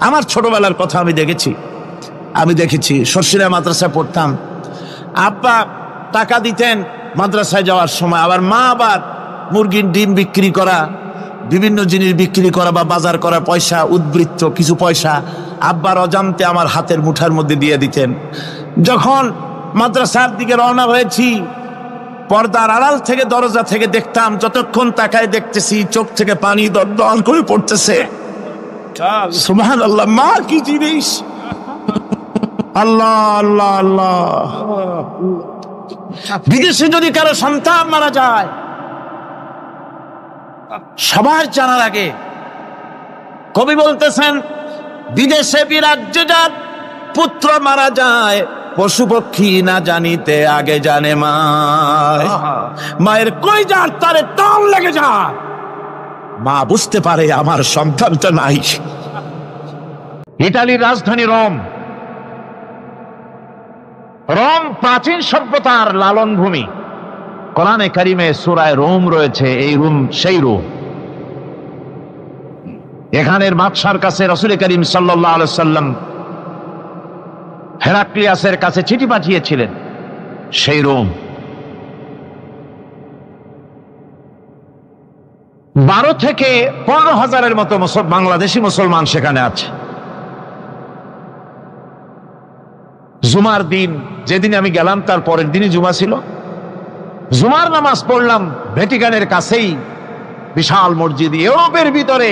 আমার ছোটবেলার কথা আমি দেখেছি শর্ষিরা মাদ্রাসায় পড়তাম। আব্বা টাকা দিতেন মাদ্রাসায় যাওয়ার সময়, আবার মা আবার মুরগির ডিম বিক্রি করা, বিভিন্ন জিনিস বিক্রি করা বা বাজার করা পয়সা, উদ্বৃত্ত কিছু পয়সা আব্বার অজান্তে আমার হাতের মুঠার মধ্যে দিয়ে দিতেন। যখন মাদ্রাসার দিকে রওনা হয়েছি, পর্দার আড়াল থেকে দরজা থেকে দেখতাম, যতক্ষণ তাকায় দেখতেছি চোখ থেকে পানি দর করে পড়তেছে। সুবহানাল্লাহ, মা কি জিনিস! আল্লাহ আল্লাহ আল্লাহ। বিদেশে যদি কারো সন্তান মারা যায়, সবার জানার আগে কবি বলতেছেন, বিদেশে বিরাজ্যে যার পুত্র মারা যায়, পশু পক্ষী না জানিতে আগে জানে মায়। মায়ের কই যার তারে টান লেগে যায়, মা বুঝতে পারে আমার সন্তানটা নাই। ইতালির রাজধানী রোম। রোম প্রাচীন সভ্যতার লালন ভূমি। কোরআনে কারিমে সূরায় রোম রয়েছে। এই রোম সেই রোম। এখানের বাদশার কাছে রাসূল করিম সাল্লাল্লাহু আলাইহি সাল্লাম হেরাক্লিয়াসের কাছে চিঠি পাঠিয়েছিলেন। সেই রোম 12 থেকে 15,000-এর মতো বাংলাদেশি মুসলমান সেখানে আছে। জুমার দিন, যেদিন আমি গেলাম তার পরের দিনই জুমা ছিল। জুমার নামাজ পড়লাম ভ্যাটিকানের কাছেই বিশাল মসজিদ, ইউরোপের ভিতরে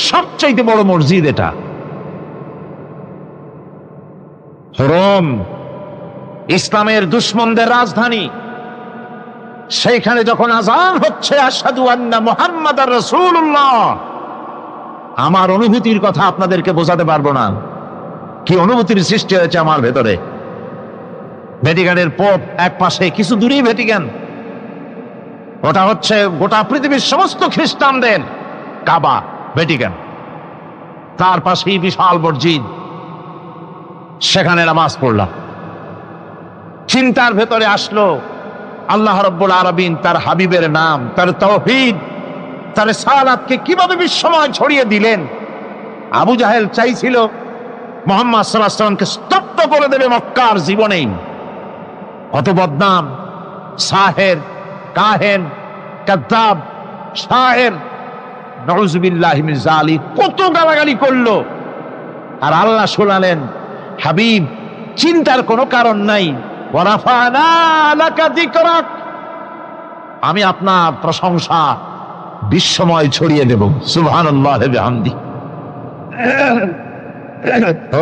সবচাইতে বড় মসজিদ এটা। রোম ইসলামের দুশমনদের রাজধানী। সেইখানে যখন আযান হচ্ছে আশহাদু আন্না মুহাম্মাদার রাসূলুল্লাহ, আমার অনুভূতির কথা আপনাদেরকে বোঝাতে পারবো না, কি অনুভূতির সৃষ্টি হয়েছে আমার ভেতরে। ভ্যাটিকানের পোপ এক পাশে, কিছু দূরেই ভ্যাটিকান। ওটা হচ্ছে গোটা পৃথিবীর সমস্ত খ্রিস্টানদের কাবা, ভ্যাটিকান। তার পাশেই বিশাল মসজিদ, সেখানে নামাজ পড়লাম। চিন্তার ভেতরে আসলো আল্লাহ রাব্বুল আলামিন তার হাবিবের নাম, তার তাওহীদ, তার রিসালাতকে কিভাবে বিশ্বময় ছড়িয়ে দিলেন। আবু জাহেল চাইছিল মুহাম্মদ সাল্লাল্লাহু আলাইহি ওয়াসাল্লামকে স্তব্ধ করে দেবে মক্কার জীবনেই। কত বদনাম, সাহের, কাহেন, কাযযাব, শায়ের, নাউযুবিল্লাহি মিন যালিক, কত গালাগালি করলো। আর আল্লাহ শোনালেন, হাবিব চিন্তার কোনো কারণ নাই, ওয়া রাফা'না লাকা যিকরাক, আমি আপনার প্রশংসা বিশ্বময় ছড়িয়ে দেব। সুবহানাল্লাহি ওয়া বিহামদিহি।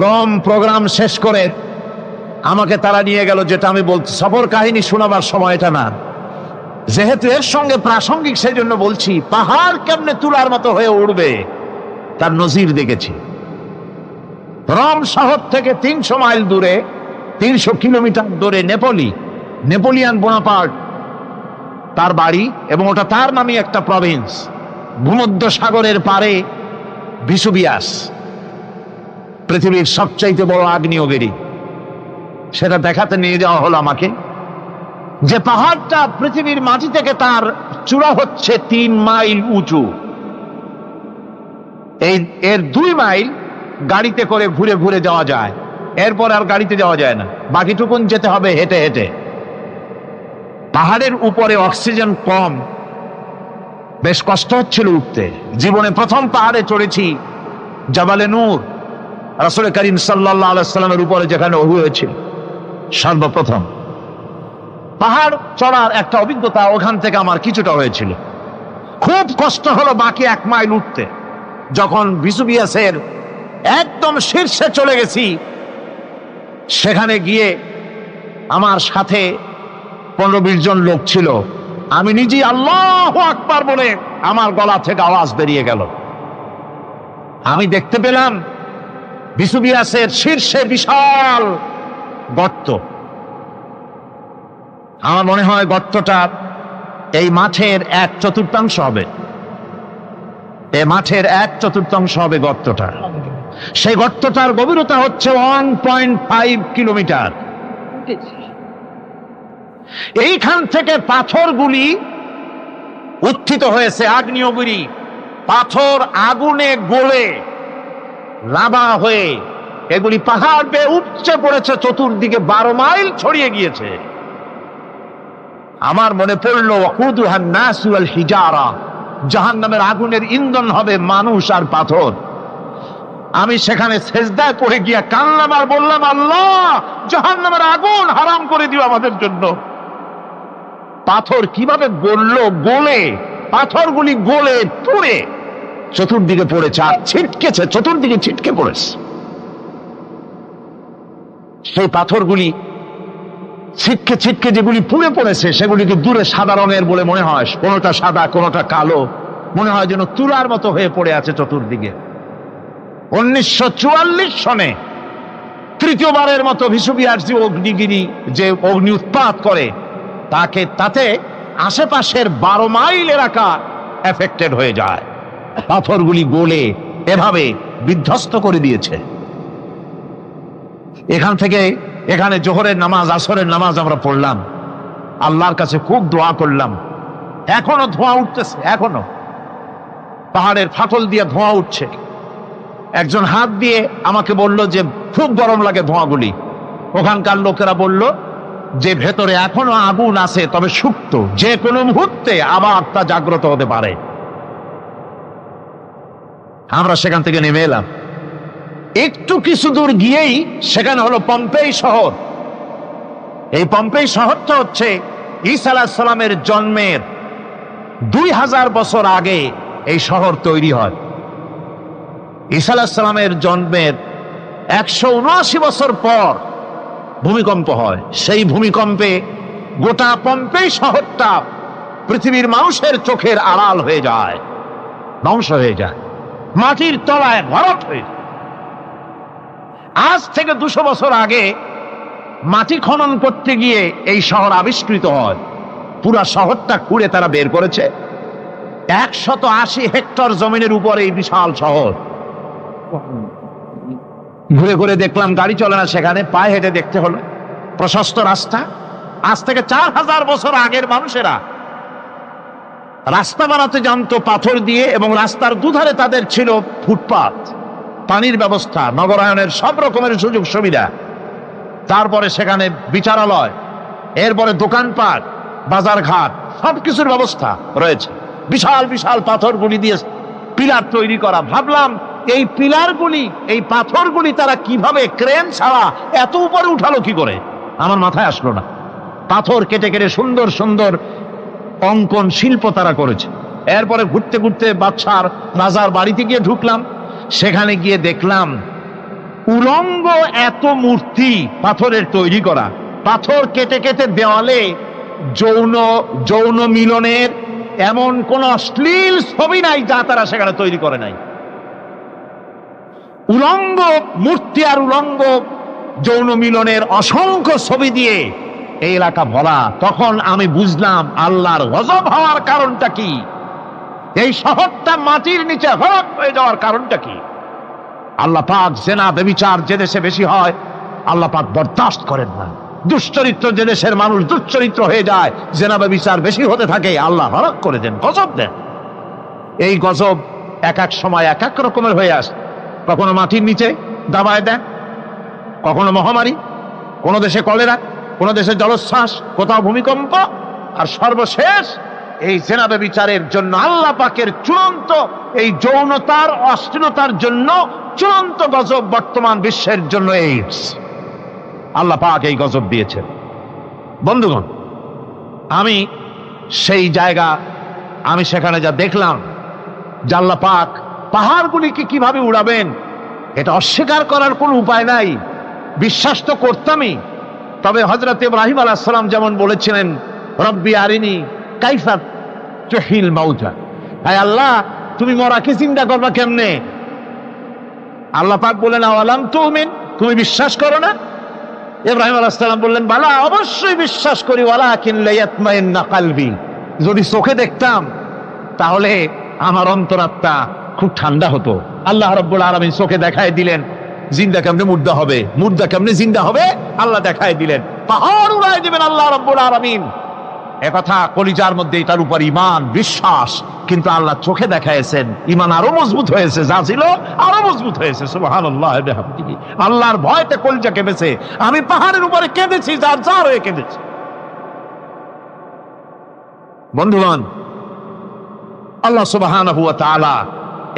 রোম প্রোগ্রাম শেষ করে আমাকে তারা নিয়ে গেল, যেটা আমি বলছি সফর কাহিনী শোনাবার সময় এটা না, যেহেতু এর সঙ্গে প্রাসঙ্গিক সেই জন্য বলছি। পাহাড় কেমনে তুলার মতো হয়ে উঠবে তার নজির দেখেছি। রোম শহর থেকে 300 মাইল দূরে, 300 কিলোমিটার দূরে নেপোলিয়ান বোনাপার্ট তার বাড়ি, এবং ওটা তার নামে একটা প্রভিন্স। ভূমধ্য সাগরের পারে ভিসুভিয়াস, পৃথিবীর সবচাইতে বড় আগ্নেয়গিরি। সেটা দেখাতে নিয়ে যাওয়া হলো আমাকে, যে পাহাড়টা পৃথিবীর মাটি থেকে তার চূড়া হচ্ছে 3 মাইল উঁচু। এর 2 মাইল গাড়িতে করে ঘুরে ঘুরে যাওয়া যায়, এরপর আর গাড়িতে যাওয়া যায় না, বাকিটুকুন যেতে হবে হেঁটে হেঁটে। পাহাড়ের উপরে অক্সিজেন কম, বেশ কষ্ট হচ্ছিল উঠতে। জীবনে প্রথম পাহাড়ে চড়েছি, জাবালে নূর, রাসূল করিম সাল্লাল্লাহু আলাইহি ওয়াসাল্লামের উপরে যেখানে ওহী হয়েছিল সর্বপ্রথম। পাহাড় চড়ার একটা অভিজ্ঞতা ওখান থেকে আমার কিছুটা হয়েছিল। খুব কষ্ট হলো বাকি 1 মাইল উঠতে। যখন ভিসুভিয়াসের একদম শীর্ষে চলে গেছি, সেখানে গিয়ে আমার সাথে 15-20 জন লোক ছিল। আমি নিজেই আল্লাহু আকবার বলে আমার গলা থেকে আওয়াজ বেরিয়ে গেল। আমি দেখতে পেলাম ভিসুভিয়াসের শীর্ষে বিশাল গর্ত। আমার মনে হয় গর্তটা এই মাঠের 1/4 হবে। এই মাঠের 1/4 হবে গর্তটা। সেই গর্তটার গভীরতা হচ্ছে 1.5 কিলোমিটার। এইখান থেকে পাথরগুলি উত্থিত হয়েছে, আগ্নেয়গিরি। পাথর আগুনে গলে লাভা হয়ে এগুলি পাহাড় বেয়ে উপচে পড়েছে, চতুর্দিকে 12 মাইল ছড়িয়ে গিয়েছে। আমার মনে পড়ল ওয়াকুদুহান নাস ওয়াল হিজারা, জাহান্নামের আগুনের ইন্ধন হবে মানুষ আর পাথর। আমি সেখানে সেজদায় পড়ে গিয়া কান্নাম আর বললাম, আল্লাহ জাহান্নামের আগুন হারাম করে দিও আমাদের জন্য। পাথর কিভাবে গলে পাথরগুলি গলে পুড়ে চতুর্দিকে পড়েছে আর ছিটকেছে, চতুর্দিকে ছিটকে পড়েছে। সেই পাথরগুলি ছিটকে ছিটকে যেগুলি পুড়ে পড়েছে সেগুলিকে দূরে সাদা রঙের বলে মনে হয়, কোনোটা সাদা কোনোটা কালো, মনে হয় যেন তুলার মতো হয়ে পড়ে আছে চতুর্দিকে। 1944 সনে তৃতীয়বারের মতো ভিসুভিয়াস যে অগ্নিগিরি যে অগ্নি উৎপাত করে তাতে আশেপাশের 12 মাইল এলাকা এফেক্টেড হয়ে যায়। পাথরগুলি গলে এভাবে বিধ্বস্ত করে দিয়েছে। এখান থেকে এখানে জোহরের নামাজ আসরের নামাজ আমরা পড়লাম, আল্লাহর কাছে খুব দোয়া করলাম। এখনো ধোঁয়া উঠতেছে, এখনো পাহাড়ের ফাটল দিয়ে ধোঁয়া উঠছে। একজন হাত দিয়ে আমাকে বলল যে খুব গরম লাগে ধোঁয়াগুলি। ওখানকার লোকেরা বলল যে ভেতরে এখনো আগুন আছে, তবে সুপ্ত, যে কোনো মুহূর্তে আবার তা জাগ্রত হতে পারে। আমরা সেখান থেকে নেমে এলাম। একটু কিছু দূর গিয়েই সেখানে হলো পম্পেই শহর। এই পম্পেই শহরটা হচ্ছে ঈসা আলাইহিস সালামের জন্মের 2000 বছর আগে এই শহর তৈরি হয়। ঈসা আলাইহিস সালামের জন্মের 179 বছর পর ভূমিকম্প হয়। সেই ভূমিকম্পে গোটা পম্পেই শহরটা পৃথিবীর মানুষের চোখের আড়াল হয়ে যায়, ধ্বংস হয়ে যায়, মাটির তলায় ভরাট হয়ে যায়। আজ থেকে 200 বছর আগে মাটি খনন করতে গিয়ে এই শহর আবিষ্কৃত হয়। পুরা শহরটা খুঁড়ে তারা বের করেছে। 180 হেক্টর জমিনের উপরে এই বিশাল শহর। ঘুরে ঘুরে দেখলাম, গাড়ি চলে না সেখানে, পায়ে হেঁটে দেখতে হলো। প্রশস্ত রাস্তা। আজ থেকে 4000 বছর আগের মানুষেরা রাস্তা বানাতে জানতো পাথর দিয়ে, এবং রাস্তার দুধারে তাদের ছিল ফুটপাত, পানির ব্যবস্থা, নগরায়নের সব রকমের সুযোগ সুবিধা। তারপরে সেখানে বিচারালয়, এরপরে দোকানপাট, বাজারঘাট, সবকিছুর ব্যবস্থা রয়েছে। বিশাল বিশাল পাথরগুলি দিয়ে পিলার তৈরি করা। ভাবলাম এই পিলারগুলি, এই পাথরগুলি তারা কিভাবে ক্রেন ছাড়া এত উপরে উঠালো কি করে, আমার মাথায় আসলো না। পাথর কেটে কেটে সুন্দর সুন্দর অঙ্কন শিল্প তারা করেছে। এরপরে ঘুরতে ঘুরতে বাদশার রাজার বাড়িতে গিয়ে ঢুকলাম। সেখানে গিয়ে দেখলাম উলঙ্গ এত মূর্তি পাথরের তৈরি করা। পাথর কেটে কেটে দেওয়ালে যৌন মিলনের এমন কোন অশ্লীল ছবি নাই যা তারা সেখানে তৈরি করে নাই। উলঙ্গ মূর্তি আর উলঙ্গ যৌন মিলনের অসংখ্য ছবি দিয়ে এই এলাকা ভরা। তখন আমি বুঝলাম আল্লাহর গজব হওয়ার কারণটা কি, এই শহরটা মাটির নিচে হরপ হয়ে যাওয়ার কারণটা কি। আল্লাহ পাক জেনা ব্যভিচার যে দেশে বেশি হয় আল্লাহ পাক বরদাস্ত করেন না। দুশ্চরিত্র যে দেশের মানুষ দুশ্চরিত্র হয়ে যায়, জেনা ব্যভিচার বেশি হতে থাকে, আল্লাহ হরক করে দেন, গজব দেন। এই গজব এক এক সময় এক এক রকমের হয়ে আসে। কখনো মাটির নিচে দাবায় দেন, কখনো মহামারী, কোন দেশে কলেরা, কোন দেশে জলোচ্ছ্বাস, কোথাও ভূমিকম্প, আর সর্বশেষ এই জেনা ব্যভিচারের জন্য আল্লাহ পাকের চূড়ান্ত, এই যৌনতার অশ্লীলতার জন্য চূড়ান্ত গজব বর্তমান বিশ্বের জন্য এইডস। আল্লাহ পাক এই গজব দিয়েছেন। বন্ধুগণ, আমি সেই জায়গা, আমি সেখানে যা দেখলাম যে আল্লাহ পাক পাহাড়গুলিকে কিভাবে উড়াবেন, এটা অস্বীকার করার কোনো উপায় নাই। বিশ্বাস তো করতামই, তবে হযরত ইব্রাহিম আলাইহিস সালাম যেমন বলেছিলেন, রব্বি আরিনি কাইফা তুহিল মাউতা, হে আল্লাহ তুমি মরাকে জিন্দা করবা কেমনে? আল্লাহ পাক বললেন, আওয়ালাম তুমিন, তুমি বিশ্বাস করো না? ইব্রাহিম আলাইহিস সালাম বললেন, বালা, অবশ্যই বিশ্বাস করি, ওয়ালাকিন লিয়াতমাইন্না কলবি, যদি চোখে দেখতাম তাহলে আমার অন্তরাত্মা খুব ঠান্ডা হতো। আল্লাহ রাব্বুল আলামিন চোখে দেখায় দিলেন জিন্দা কেমনে মুর্দা হবে, মুর্দা কেমনে জিন্দা হবে, আল্লাহ দেখায় দিলেন। পাহাড় উড়ায় দিবেন আল্লাহ রাব্বুল আলামিন। একথা কলিজার মধ্যে এটার উপর ঈমান বিশ্বাস, কিন্তু আল্লাহ চোখে দেখাইছেন, ঈমান আরো মজবুত হয়েছে, যা ছিল আরো মজবুত হয়েছে। সুবহানাল্লাহ বিহামদিহি। আল্লাহর ভয়তে কলিজা কেঁদেছে। আমি পাহাড়ের উপরে কেঁদেছি, যার যার হয়ে কেঁদেছি। বন্ধুগণ, আল্লাহ সুবহানাহু ওয়া তাআলা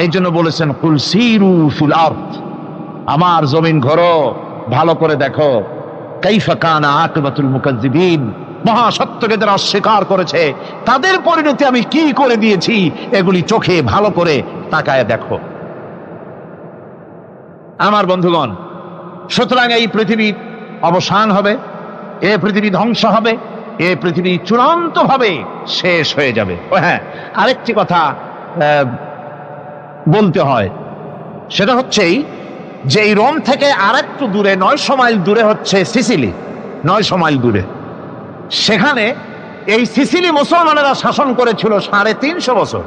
এই জন্য বলেছেন, কুল সিরু ফিল আরদ, আমার জমিন ঘোরো, ভালো করে দেখো, কাইফা কানা আকিবাতুল মুকাজ্জিবিন, মহাসত্যকে যারা অস্বীকার করেছে তাদের পরিণতি আমি কি করে দিয়েছি, এগুলি চোখে ভালো করে তাকায় দেখো। আমার বন্ধুগণ, সুতরাং এই পৃথিবীর অবসান হবে, এই পৃথিবী ধ্বংস হবে, এই পৃথিবী চূড়ান্ত ভাবে শেষ হয়ে যাবে। ও হ্যাঁ, আরেকটি কথা বলতে হয়, সেটা হচ্ছেই যে এই রোম থেকে আরেকটু দূরে 900 মাইল দূরে হচ্ছে সিসিলি। 900 মাইল দূরে, সেখানে এই সিসিলি মুসলমানেরা শাসন করেছিল 350 বছর।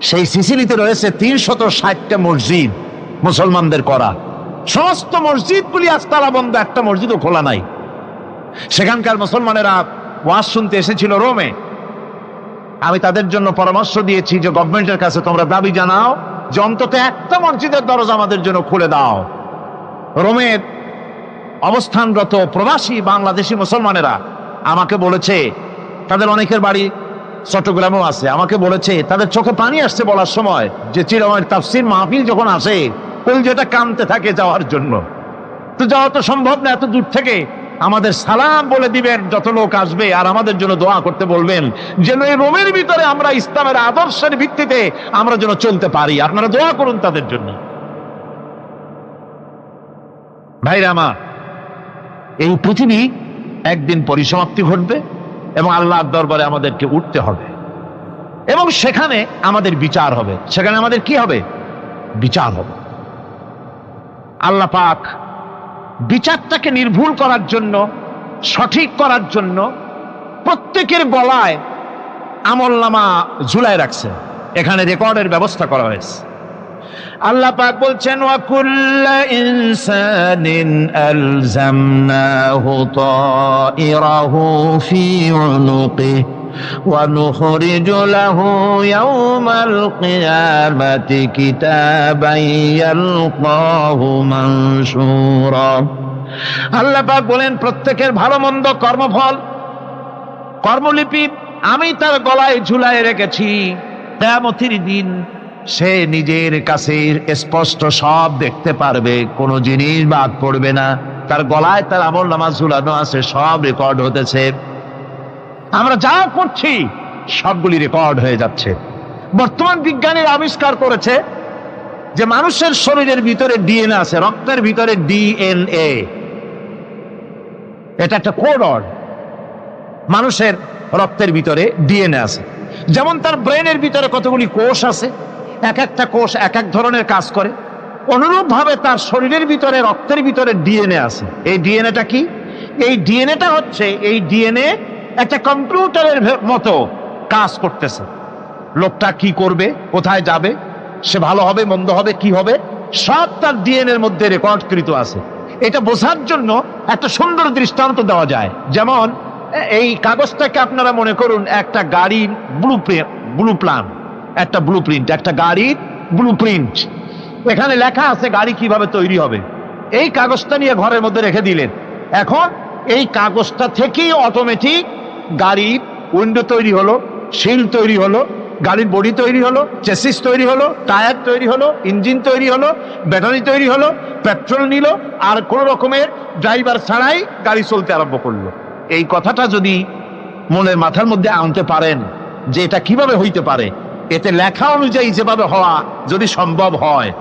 সেই সিসিলিতে রয়েছে 360টা মসজিদ মুসলমানদের করা। সমস্ত মসজিদগুলি আজ তালা বন্ধ, একটা মসজিদও খোলা নাই। সেখানকার মুসলমানেরা ওয়াজ শুনতে এসেছিল রোমে। আমি তাদের জন্য পরামর্শ দিয়েছি যে গভর্নমেন্টের কাছে তোমরা দাবি জানাও যে অন্তত একটা মসজিদের দরজা আমাদের জন্য খুলে দাও। রোমের অবস্থানরত প্রবাসী বাংলাদেশি মুসলমানেরা আমাকে বলেছে, তাদের অনেকের বাড়ি চট্টগ্রামেও আছে, আমাকে বলেছে তাদের চোখে পানি আসছে বলার সময় যে চিরমের তাফসীর মাহফিল যখন আসে কলিজাটা কাঁদতে থাকে যাওয়ার জন্য। তো যাওয়া তো সম্ভব না এত দূর থেকে, আমাদের সালাম বলে দিবেন যত লোক আসবে, আর আমাদের জন্য দোয়া করতে বলবেন যেন এই রোমের ভিতরে আমরা ইসলামের আদর্শের ভিত্তিতে আমরা যেন চলতে পারি। আপনারা দোয়া করুন তাদের জন্য। ভাইরা আমার, এই পৃথিবী একদিন পরিসমাপ্তি ঘটবে এবং আল্লাহর দরবারে আমাদেরকে উঠতে হবে এবং সেখানে আমাদের বিচার হবে। সেখানে আমাদের কি হবে? বিচার হবে। আল্লাহ পাক বিচারটাকে নির্ভুল করার জন্য, সঠিক করার জন্য প্রত্যেকের গলায় আমলনামা ঝুলায় রাখছে। এখানে রেকর্ডের ব্যবস্থা করা হয়েছে। আল্লাহ পাক বলছেন, ওয়া কুল্লা ইনসানিন আলজামনাহু তাইরাহু ফি উনুকিহি ওয়া নুখরিজু লাহু ইয়াওমাল কিয়ামাতি কিতাবান ইয়ালকাহু মানশুরা। আল্লাহ পাক বলেন, প্রত্যেকের ভালো মন্দ কর্মফল, কর্মলিপি আমি তার গলায় ঝুলায় রেখেছি। কিয়ামতের দিন সে নিজের কাছে স্পষ্ট সব দেখতে পারবে, কোনো জিনিস বাদ পড়বে না। তার গলায় তার আমলনামা ঝুলানো আছে, সব রেকর্ড হতেছে। আমরা যা করছি সবগুলি রেকর্ড হয়ে যাচ্ছে। বর্তমান বিজ্ঞানীর আবিষ্কার করেছে যে মানুষের শরীরের ভিতরে ডিএনএ আছে, রক্তের ভিতরে ডিএনএ, এটা একটা কোড। মানুষের রক্তের ভিতরে ডিএনএ আছে। যেমন তার ব্রেনের ভিতরে কতগুলি কোষ আছে, এক একটা কোষ এক এক ধরনের কাজ করে, অনুরূপ ভাবে তার শরীরের ভিতরে রক্তের ভিতরে ডিএনএ আছে। এই ডিএনএটা কি? এই ডিএনএটা হচ্ছে, এই ডিএনএ একটা কম্পিউটারের মতো কাজ করতেছে। লোকটা কি করবে, কোথায় যাবে, সে ভালো হবে মন্দ হবে কি হবে, সব তার ডিএনএ এর মধ্যে রেকর্ডকৃত আছে। এটা বোঝার জন্য একটা সুন্দর দৃষ্টান্ত দেওয়া যায়। যেমন এই কাগজটাকে আপনারা মনে করুন একটা গাড়ির একটা ব্লুপ্রিন্ট, একটা গাড়ির ব্লুপ্রিন্ট। এখানে লেখা আছে গাড়ি কিভাবে তৈরি হবে। এই কাগজটা নিয়ে ঘরের মধ্যে রেখে দিলেন। এখন এই কাগজটা থেকেই অটোমেটিক গাড়ির উইন্ডো তৈরি হলো, শিল তৈরি হলো, গাড়ির বডি তৈরি হলো, চেসিস তৈরি হলো, টায়ার তৈরি হলো, ইঞ্জিন তৈরি হলো, ব্যাটারি তৈরি হলো, পেট্রোল নিল, আর কোন রকমের ড্রাইভার ছাড়াই গাড়ি চলতে আরম্ভ করলো। এই কথাটা যদি মনের মাথার মধ্যে আনতে পারেন যে এটা কিভাবে হইতে পারে, এতে লেখা অনুযায়ী যেভাবে হওয়া যদি সম্ভব হয়,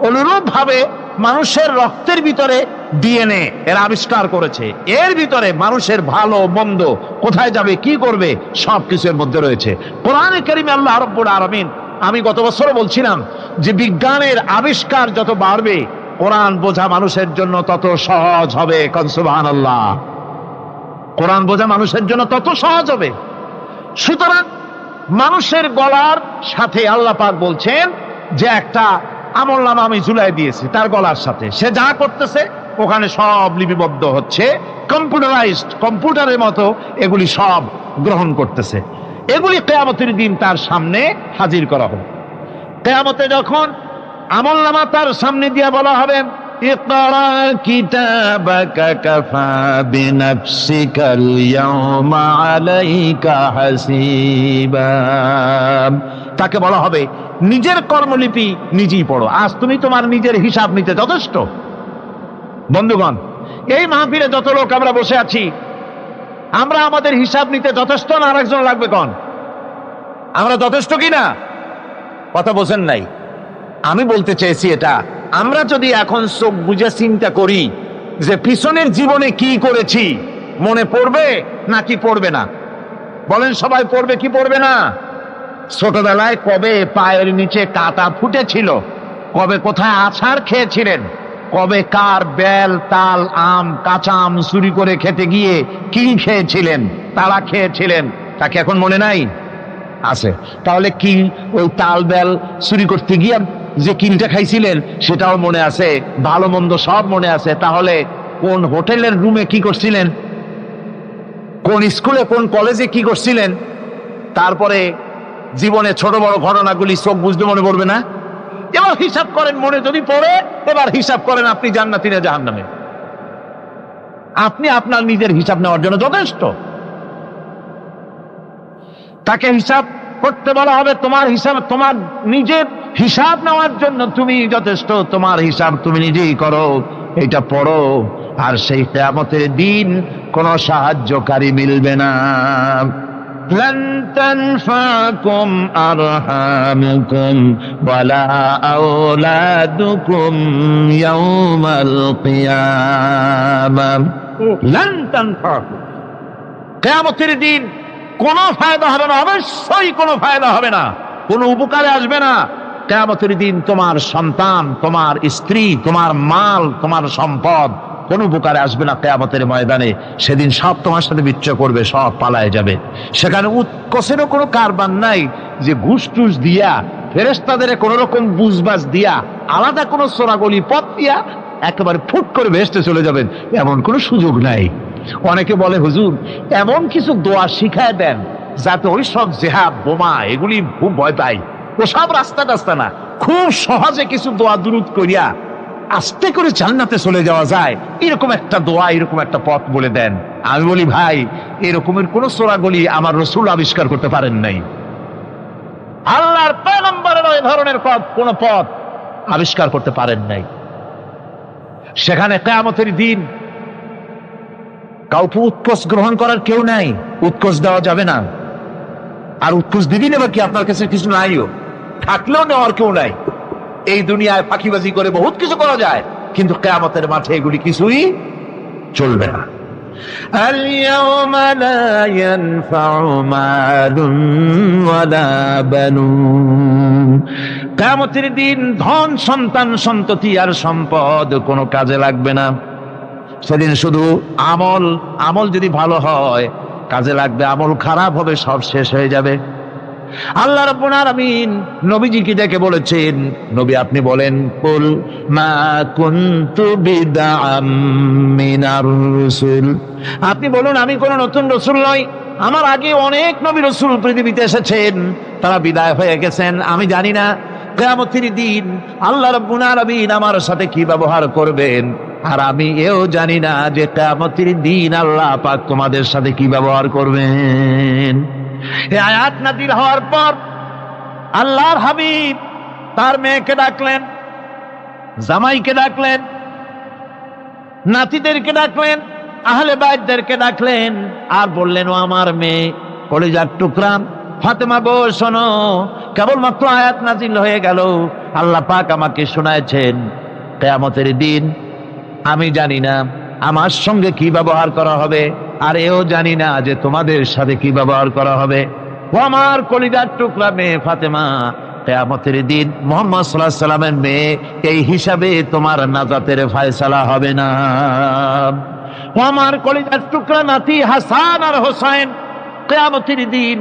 অনুরূপ ভাবে মানুষের রক্তের ভিতরে ডিএনএ এর আবিষ্কার করেছে। এর ভিতরে মানুষের ভালো মন্দ, কোথায় যাবে কি করবে, সবকিছু এর মধ্যে রয়েছে। কোরআনে কারীমে আল্লাহ রাব্বুল আলামিন, আমি গত বছরও বলছিলাম যে বিজ্ঞানের আবিষ্কার যত বাড়বে কোরআন বোঝা মানুষের জন্য তত সহজ হবে। সুবহানাল্লাহ। কোরআন বোঝা মানুষের জন্য তত সহজ হবে। সুতরাং মানুষের গলার সাথে আল্লাহ পাক বলছেন যে একটা আমলনামা আমি ঝুলাই দিয়েছি তার গলার সাথে। সে যা করতেছে ওখানে সব লিপিবদ্ধ হচ্ছে, কম্পিউটারাইজড, কম্পিউটারের মতো এগুলি সব গ্রহণ করতেছে। এগুলি কিয়ামতের দিন তার সামনে হাজির করা হবে। কিয়ামতে যখন আমলনামা তার সামনে দিয়ে বলা হবে, ইকরা কিতাবাকা কাফা বিনাফসিকাল ইয়াওমা আলাইকা হাসিবা, তাকে বলা হবে নিজের কর্মলিপি নিজেই পড়ো, আজ তুমি তোমার নিজের হিসাব নিতে যথেষ্ট। বন্ধুগণ, এই মাহফিলে যত লোক আমরা বসে আছি, আমরা আমাদের হিসাব নিতে যথেষ্ট না আরেকজন লাগবে? কোন আমরা যথেষ্ট কিনা? কথা বোঝেন নাই। আমি বলতে চেয়েছি এটা, আমরা যদি এখন চোখ বুঝে চিন্তা করি যে পিছনের জীবনে কি করেছি, মনে পড়বে নাকি পড়বে না? বলেন, সবাই পড়বে কি পড়বে না? ছোটবেলায় কবে পায়ের নিচে কাটা ফুটেছিল, কবে কোথায় আছাড় খেয়েছিলেন, কবে কার বেল, তাল, আম, কাঁচা আম চুরি করে খেতে গিয়ে কি খেয়েছিলেন, তারা খেয়েছিলেন, তাকে এখন মনে নাই? আছে। তাহলে কি ওই তাল বেল চুরি করতে গিয়ে যে কিনটা খাইছিলেন সেটাও মনে আছে, ভালো মন্দ সব মনে আছে। তাহলে কোন হোটেলের রুমে কি করছিলেন, কোন স্কুলে কোন কলেজে কি করছিলেন, তারপরে জীবনে ছোট বড় ঘটনাগুলি চোখ বুঝতে মনে পড়বে না? এবার হিসাব করেন, মনে যদি পড়ে এবার হিসাব করেন আপনি জান্নাতি না জাহান্নামে। আপনি আপনার নিজের হিসাব নেওয়ার জন্য যথেষ্ট। তাকে হিসাব করতে বলা হবে, তোমার হিসাব, তোমার নিজের হিসাব নেওয়ার জন্য তুমি যথেষ্ট, তোমার হিসাব তুমি নিজেই করো, এটা পড়ো। আর সেই কিয়ামতের দিন কোনো সাহায্যকারী মিলবে না। لن تنفعكم أرحامكم ولا أولادكم يوم القيامة لن تنفعكم। কিয়ামতের দিন কোনো ফায়দা হবে না, অবশ্যই কোনো ফায়দা হবে না, কোনো উপকারে আসবে না। কিয়ামতের দিন তোমার সন্তান, তোমার স্ত্রী, তোমার মাল, তোমার সম্পদ কোন উপকারে আসবে না। কিয়ামতের ময়দানে সেদিন সব তোমার সাথে বিচ্ছেদ করবে, সব পালায় যাবে। সেখানে উৎকোষেরও কোনো কারবার নাই যে ঘুষ টুস দিয়া, ফেরেশতাদের কোন রকম বুঝবাজ দিয়া, আলাদা কোনো চোরাগলি পথ দিয়া একেবারে ফুট করে ভেস্তে চলে যাবেন, এমন কোনো সুযোগ নাই। অনেকে বলে, হুজুর এমন কিছু দোয়া শিখায় দেন যাতে ওই সব জেহাদ, বোমা এগুলি খুব ভয় পাই, ওসব রাস্তা টাস্তা না, খুব সহজে কিছু দোয়া দুরূদ করিয়া আস্তে করে জান্নাতে চলে যাওয়া যায়, এরকম একটা দোয়া, এরকম একটা পথ বলে দেন। আমি বলি, ভাই এরকমের কোন চোরাগলি আমার রাসূল আবিষ্কার করতে পারেন নাই। আল্লাহর পয়গম্বরের ওই ধরনের পথ, কোন পথ আবিষ্কার করতে পারেন নাই। সেখানে কিয়ামতের দিন কাউকে উৎকোষ গ্রহণ করার কেউ নাই, উৎকোষ দেওয়া যাবে না। আর উৎকোষ দিবি নেবা কি? আপনার কাছে কিছু নাইও, থাকলেও নেওয়ার কেউ নাই। এই দুনিয়ায় ফাঁকিবাজি করে বহুত কিছু করা যায়, কিন্তু কিয়ামতের মাঠে এগুলি কিছুই চলবে না। اليوم لا ينفع مال ولا بنون। কিয়ামতের দিন ধন, সন্তান, সন্ততি আর সম্পদ কোনো কাজে লাগবে না। সেদিন শুধু আমল, আমল যদি ভালো হয় কাজে লাগবে, আমল খারাপ হবে সব শেষ হয়ে যাবে। আল্লাহ রাব্বুল আলামিন নবীজিকে ডেকে বলেছেন, নবী আপনি বলেন, কুল মা কুনতু বিদআম মিনার রাসূল, আপনি বলুন আমি কোন নতুন রাসূল নই, আমার আগে অনেক নবী রাসূল পৃথিবীতে এসেছেন, তারা বিদায় হয়ে গেছেন। আমি জানি না কিয়ামতের দিন আল্লাহ রাব্বুল আলামিন আমার সাথে কি ব্যবহার করবেন, আর আমি এও জানি না যে কিয়ামতের দিন আল্লাহ পাক তোমাদের সাথে কি ব্যবহার করবেন। এই আয়াত নাযিল হওয়ার পর আল্লাহর হাবিব তার মেয়েকে ডাকলেন, জামাইকে ডাকলেন, নাতিদেরকে ডাকলেন, আহলে বাইতদেরকে ডাকলেন, আর বললেন, ও আমার মেয়ে, কলিজার টুকরা ফাতেমা গো, শোনো, কেবলমাত্র আয়াত নাযিল হয়ে গেল, আল্লাহ পাক আমাকে শোনায়ছেন কিয়ামতের দিন আমি জানি না আমার সঙ্গে কি ব্যবহার করা হবে, আর এও জানি না যে তোমাদের সাথে কি ব্যবহার করা হবে। ও আমার কলিজার টুকরা মেয়ে ফাতেমা, কিয়ামতের দিন মুহাম্মদ সাল্লাল্লাহু আলাইহি ওয়াসাল্লামের মেয়ে, এই হিসাবে তোমার নাজাতের ফয়সালা হবে না। ও আমার কলিজার টুকরা নাতি হাসান আর হোসেন, কিয়ামতের দিন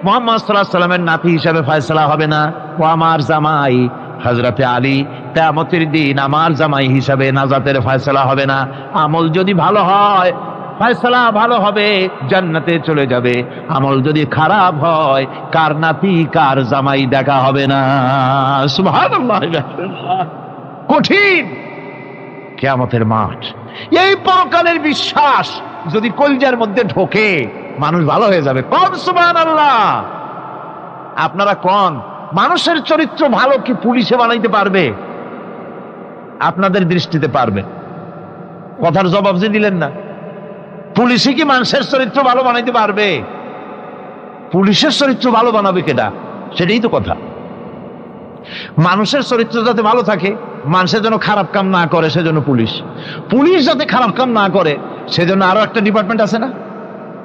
মুহাম্মদ সাল্লাল্লাহু আলাইহি ওয়াসাল্লামের নাতি হিসাবে ফয়সালা হবে না। ও আমার জামাই হযরতে আলী, কিয়ামতের দিন আমার জামাই হিসাবে নাজাতের ফয়সালা হবে না। আমল যদি ভালো হয় ফয়সালা ভালো হবে, জান্নাতে চলে যাবে। আমল যদি খারাপ হয় কার নাতি কার জামাই দেখা হবে না। সুবহানাল্লাহ। কঠিন কিয়ামতের মাঠ। এই পরকালের বিশ্বাস যদি কলজার মধ্যে ঢোকে মানুষ ভালো হয়ে যাবে। কোন সুবহানাল্লাহ। আপনারা কোন মানুষের চরিত্র ভালো কি পুলিশে বানাইতে পারবে? আপনাদের দৃষ্টিতে পারবে? কথার জবাব যে দিলেন না। পুলিশে কি মানুষের চরিত্র ভালো বানাইতে পারবে? পুলিশের চরিত্র ভালো বানাবে কেডা? সেটাই তো কথা। মানুষের চরিত্র যাতে ভালো থাকে, মানুষের জন্য খারাপ কাম না করে সেজন্য পুলিশ। পুলিশ যাতে খারাপ কাম না করে সেজন্য আরো একটা ডিপার্টমেন্ট আছে না?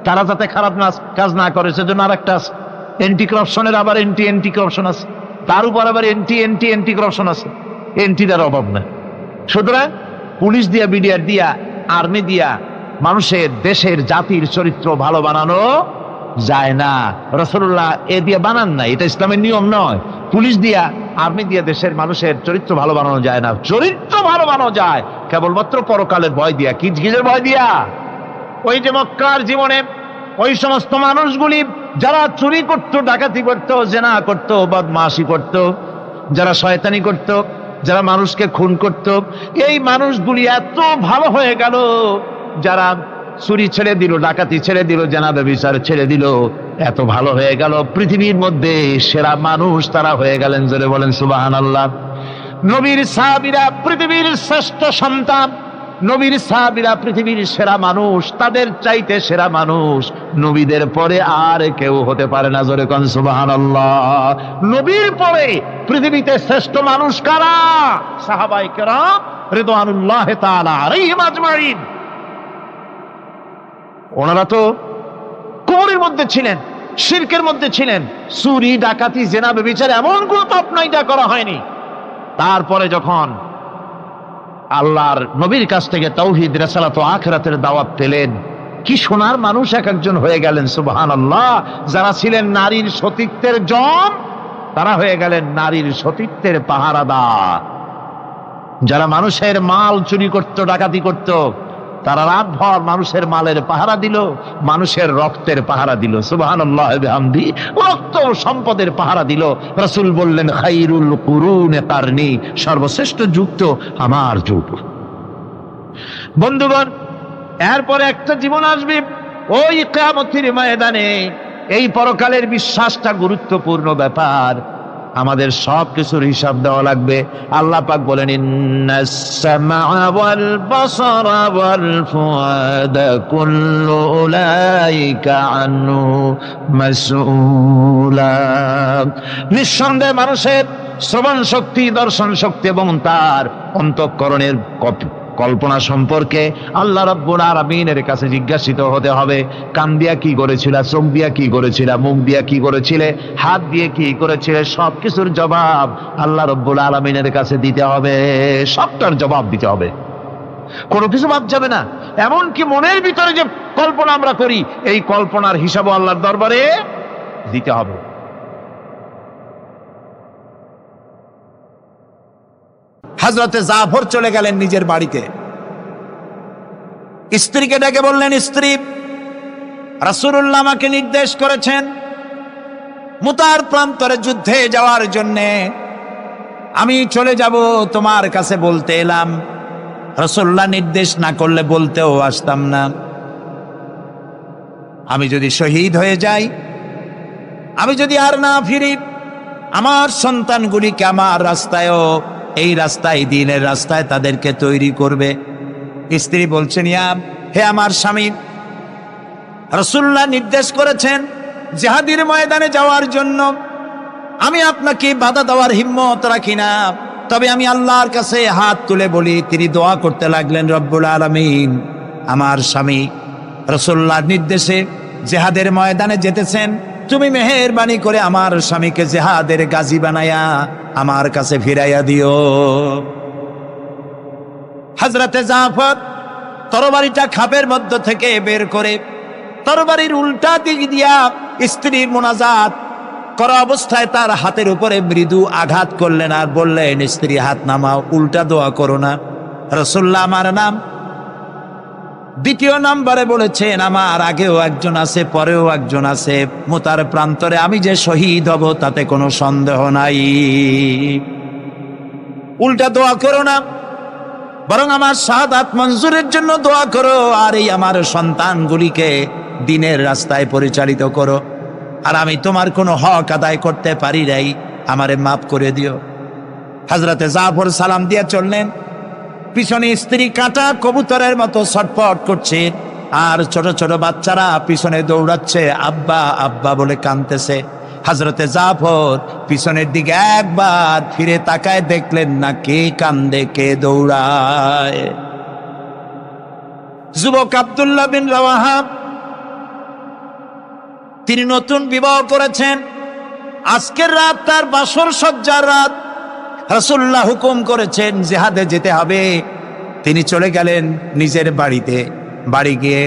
তারা যাতে খারাপ কাজ না করে সেজন্য আর একটা আছে। এন্টি করাপশনের আবার এন্টি করাপশন আছে, তার উপর আবার এন্টি করাপশন আছে। এন্টিটার অভাব না। সুতরাং পুলিশ দিয়া, বিডিআর দিয়া, আর্মি দিয়া মানুষের, দেশের, জাতির চরিত্র ভালো বানানো যায় না। রাসূলুল্লাহ এ দিয়ে বানান না, এটা ইসলামের নিয়ম নয়। পুলিশ দিয়া, আর্মি দিয়া দেশের মানুষের চরিত্র ভালো বানানো যায় না। চরিত্র ভালো বানানো যায় কেবলমাত্র পরকালের ভয় দিয়া। কিসের ভয় দিয়া? ওই যে মক্কার জীবনে ওই সমস্ত মানুষগুলি যারা চুরি করত, ডাকাতি করত, জেনা করত, বদমাশি করত, যারা শয়তানি করত, যারা মানুষকে খুন করত, এই মানুষগুলি এত ভালো হয়ে গেল, যারা চুরি ছেড়ে দিল, ডাকাতি ছেড়ে দিল, জেনা ব্যভিচার ছেড়ে দিল, এত ভালো হয়ে গেল, পৃথিবীর মধ্যে সেরা মানুষ তারা হয়ে গেলেন। জোরে বলেন সুবহানাল্লাহ। নবীর সাহাবীরা পৃথিবীর শ্রেষ্ঠ সন্তান, নবীর সাহাবীরা পৃথিবীর সেরা মানুষ, তাদের চাইতে সেরা মানুষ নবীদের পরে আর কেউ হতে পারে না। জোরে কোন সুবহানাল্লাহ। নবীর পরে পৃথিবীতে শ্রেষ্ঠ মানুষ কারা? সাহাবায়ে কেরাম রিদওয়ানুল্লাহি তাআলা আলাইহিম আজমাইন। ওনারা তো কুফরের মধ্যে ছিলেন, শিরকের মধ্যে ছিলেন, চুরি, ডাকাতি, জেনা, ব্যভিচার এমন কোন পাপ নাই যা করা হয়নি। তারপরে যখন আল্লাহর নবীর কাছ থেকে তাওহীদ, রিসালাত ও আখিরাতের দাওয়াত পেলেন, কি সোনার মানুষ এক একজন হয়ে গেলেন। সুবহানাল্লাহ। যারা ছিলেন নারীর সতীত্বের জম, তারা হয়ে গেলেন নারীর সতীত্বের পাহারাদার। যারা মানুষের মাল চুরি করত, ডাকাতি করত, তারা রাতভর মানুষের মালের পাহারা দিল, মানুষের রক্তের পাহারা দিল। সুবহানাল্লাহ বিহামদি। রক্ত সম্পদের পাহারা দিল। রাসূল বললেন খায়রুল কুরুনে কারনি, সর্বশ্রেষ্ঠ যুগ তো আমার যুগ। বন্ধুগণ, এরপরে একটা জীবন আসবে ওই কিয়ামতের ময়দানে। এই পরকালের বিশ্বাসটা গুরুত্বপূর্ণ ব্যাপার। আমাদের সব কিছুর হিসাব দেওয়া লাগবে। আল্লাহ পাক বলেন ইন্নাস সামআ ওয়াল বাসারা ওয়াল ফুআদা কুল্লু উলাইকা আনহু মাসউলা। নিঃসন্দেহে মানুষের শ্রবণ শক্তি, দর্শন শক্তি এবং তার অন্তঃকরণের কল্পনা সম্পর্কে আল্লাহ রাব্বুল আলামিনের কাছে জিজ্ঞাসিত হতে হবে। কান দিয়া কি করেছিল, চোখ দিয়া কি করেছিল, মুখ দিয়া কি করেছিলে, হাত দিয়ে কি করেছিলে, সবকিছুর জবাব আল্লাহ রাব্বুল আলামিনের কাছে দিতে হবে। সবটার জবাব দিতে হবে, কোনো কিছু বাদ যাবে না। এমনকি মনের ভিতরে যে কল্পনা আমরা করি, এই কল্পনার হিসাবও আল্লাহর দরবারে দিতে হবে। হযরতে জাফর চলে গেলেন নিজের বাড়িতে। স্ত্রীকে ডেকে বললেন, স্ত্রী, রাসূলুল্লাহ আমাকে নির্দেশ করেছেন মুতার প্রান্তরে যুদ্ধে যাওয়ার জন্যে। আমি চলে যাব, তোমার কাছে বলতে এলাম। রাসূলুল্লাহ নির্দেশ না করলে বলতেও আসতাম না। আমি যদি শহীদ হয়ে যাই, আমি যদি আর না ফিরি, আমার সন্তানগুলিকে আমার রাস্তায়ও, এই রাস্তায়, দ্বীনের রাস্তায় তাদেরকে তৈরি করবে। স্ত্রী বলছেন, হে আমার স্বামী, রাসূলুল্লাহ নির্দেশ করেছেন জিহাদের ময়দানে যাওয়ার জন্য। আমি আপনাকে বাধা দেওয়ার হিম্মত রাখি না, তবে আমি আল্লাহর কাছে হাত তুলে বলি। তিনি দোয়া করতে লাগলেন, রব্বুল আলামিন, আমার স্বামী রাসূলুল্লাহর নির্দেশে জিহাদের ময়দানে যেতেছেন, তুমি মেহেরবানি করে আমার স্বামীকে জিহাদের গাজী বানায়া আমার কাছে ফিরাইয়া দিও। হযরতে জাফর তরবারিটা খাপের মধ্য থেকে বের করে তরবারির উল্টা দিক দিয়া স্ত্রীর মুনাজাত করা অবস্থায় তার হাতের উপরে মৃদু আঘাত করলেন আর বললেন, স্ত্রী হাত নামাও, উল্টা দোয়া করো না। রাসূলুল্লাহ আমার নাম দ্বিতীয় নম্বরে বলেছেন, আমার আগেও একজন আছে, পরেও একজন আছে, মুতার প্রান্তরে আমি যে শহীদ হব তাতে কোনো সন্দেহ নাই। উল্টা দোয়া করো না, বরং আমার শাহাদাত মঞ্জুরের জন্য দোয়া করো, আর এই আমার সন্তানগুলিকে দ্বীনের রাস্তায় পরিচালিত করো। আর আমি তোমার কোনো হক আদায় করতে পারি নাই, আমারে মাফ করে দিও। হযরতে জাফর সালাম দিয়ে চললেন, পিছনে স্ত্রী কাঁটা কবুতরের মতো ছটফট করছে, আর ছোট ছোট বাচ্চারা পিছনে দৌড়াচ্ছে, আব্বা আব্বা বলে কাঁদতেছে। হযরতে জাফর পিছনের দিকে একবার ফিরে তাকায়, দেখলেন না কে কান্দে কে দৌড়ায়। যুবক আব্দুল্লাহ বিন রাওয়াহা, তিনি নতুন বিবাহ করেছেন, আজকের রাত তার বাসর সজ্জার রাত। রাসূলুল্লাহ হুকুম করেছেন জিহাদে যেতে হবে। তিনি চলে গেলেন নিজের বাড়িতে। বাড়ি গিয়ে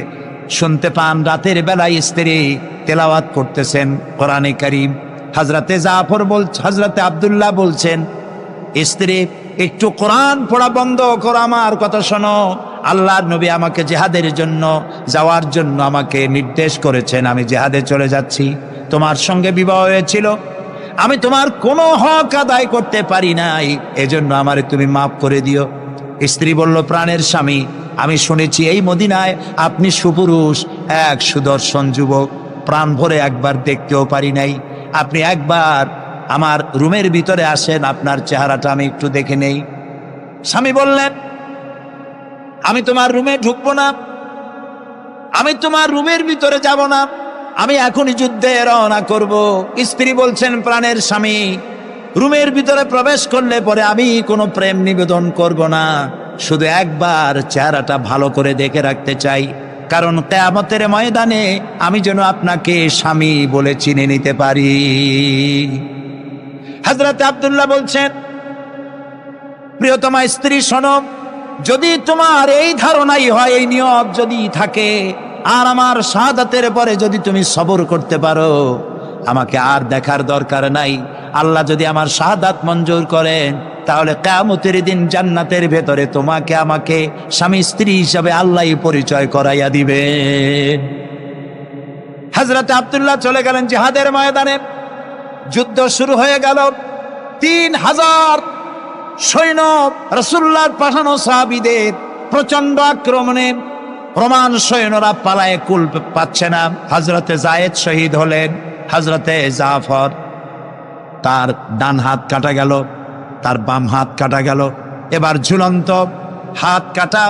শুনতে পান রাতের বেলায় স্ত্রী তেলাওয়াত করতেছেন কোরআনে কারীম। হযরতে আব্দুল্লাহ বলছেন, স্ত্রী একটু কোরআন পড়া বন্ধ করো, আমার কথা শোনো। আল্লাহর নবী আমাকে জিহাদের জন্য যাওয়ার জন্য আমাকে নির্দেশ করেছেন, আমি জিহাদে চলে যাচ্ছি। তোমার সঙ্গে বিবাহ হয়েছিল, আমি তোমার কোনো হক আদায় করতে পারি নাই, এজন্য আমারে তুমি মাফ করে দিও। স্ত্রী বলল, প্রাণের স্বামী, আমি শুনেছি এই মদিনায় আপনি সুপুরুষ, এক সুদর্শন যুবক, প্রাণ ভরে একবার দেখতেও পারি নাই। আপনি একবার আমার রুমের ভিতরে আসেন, আপনার চেহারাটা আমি একটু দেখে নেই। স্বামী বললেন, আমি তোমার রুমে ঢুকবো না, আমি তোমার রুমের ভিতরে যাব না, আমি এখনই যুদ্ধে রওনা করব। স্ত্রী বলছেন, প্রাণের স্বামী, রুমের ভিতরে প্রবেশ করলে পরে আমি কোনো প্রেম নিবেদন করব না, শুধু একবার চেহারাটা ভালো করে দেখে রাখতে চাই, কারণ কিয়ামতের ময়দানে আমি যেন আপনাকে স্বামী বলে চিনে নিতে পারি। হযরত আব্দুল্লাহ বলছেন, প্রিয়তমা স্ত্রী শোনো, যদি তোমার এই ধারণাই হয়, এই নিয়ত যদি থাকে, আর আমার শাহাদাতের পরে যদি তুমি সবর করতে পারো, আমাকে আর দেখার দরকার নাই। আল্লাহ যদি আমার শাহাদাত মঞ্জুর করেন, তাহলে কিয়ামতের দিন জান্নাতের ভেতরে তোমাকে আমাকে স্বামী স্ত্রী হিসাবে আল্লাহই পরিচয় করাইয়া দিবে। হযরত আব্দুল্লাহ চলে গেলেন জিহাদের ময়দানে। যুদ্ধ শুরু হয়ে গেল। 3000 সৈন্য রাসূলুল্লাহর পাঠানো সাহাবীদের প্রচন্ড আক্রমণে রোমান সৈন্যরা পালায়ে কুল পাচ্ছে না। হযরতে যায়েদ শহীদ হলেন। হযরতে জাফর, তার ডান হাত কাটা গেল, তার বাম হাত কাটা গেল, এবার ঝুলন্ত, হাত কাটা,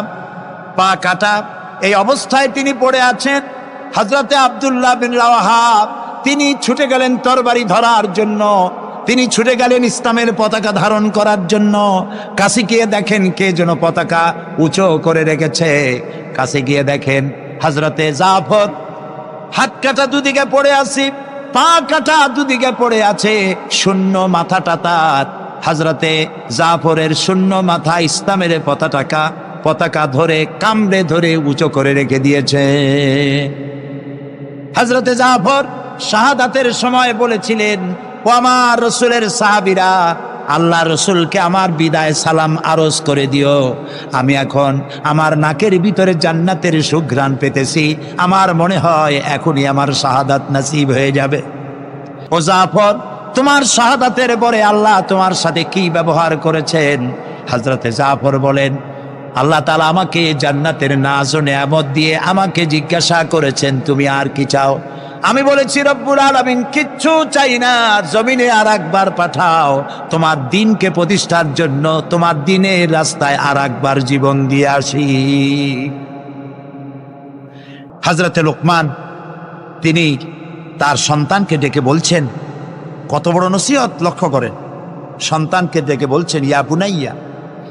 পা কাটা, এই অবস্থায় তিনি পড়ে আছেন। হযরতে আব্দুল্লাহ বিন রাওয়াহা তিনি ছুটে গেলেন তরবারি ধরার জন্য, তিনি ছুটে গেলেন ইসলামের পতাকা ধারণ করার জন্য। কাছে গিয়ে দেখেন কে যেন পতাকা উঁচু করে রেখেছে। কাছে গিয়ে দেখেন হযরতে জাফর হাত কাটা দুদিকে পড়ে আছে, পা কাটা দুদিকে পড়ে আছে, শূন্য মাথাটা তার। হযরতে জাফরের শূন্য মাথা ইসলামের পতাকা ধরে কামড়ে ধরে উঁচু করে রেখে দিয়েছে। হযরতে জাফর শাহাদাতের সময় বলেছিলেন, ও আমার রসুলের সাহাবীরা, আল্লাহ রসুলকে আমার বিদায় সালাম আরজ করে দিও। আমি এখন আমার নাকের ভিতরে জান্নাতের সুঘ্রাণ পেতেছি, আমার মনে হয় এখনই আমার শাহাদাত নসিব হয়ে যাবে। ও জাফর, তোমার শাহাদাতের পরে আল্লাহ তোমার সাথে কি ব্যবহার করেছেন? হযরতে জাফর বলেন, আল্লাহ তাআলা আমাকে জান্নাতের নাজ ও নেয়ামত দিয়ে আমাকে জিজ্ঞাসা করেছেন, তুমি আর কি চাও? আমি বলেছি, রব্বুল আলামিন কিচ্ছু চাই না, জমিনে আর একবার পাঠাও তোমার দ্বীনকে প্রতিষ্ঠার জন্য, তোমার দ্বীনের রাস্তায় আর একবার জীবন দিয়ে আসি। হযরতে লোকমান তিনি তার সন্তানকে ডেকে বলছেন, কত বড় নসিহত, লক্ষ্য করেন। সন্তানকে ডেকে বলছেন, ইয়া বুনাইয়া,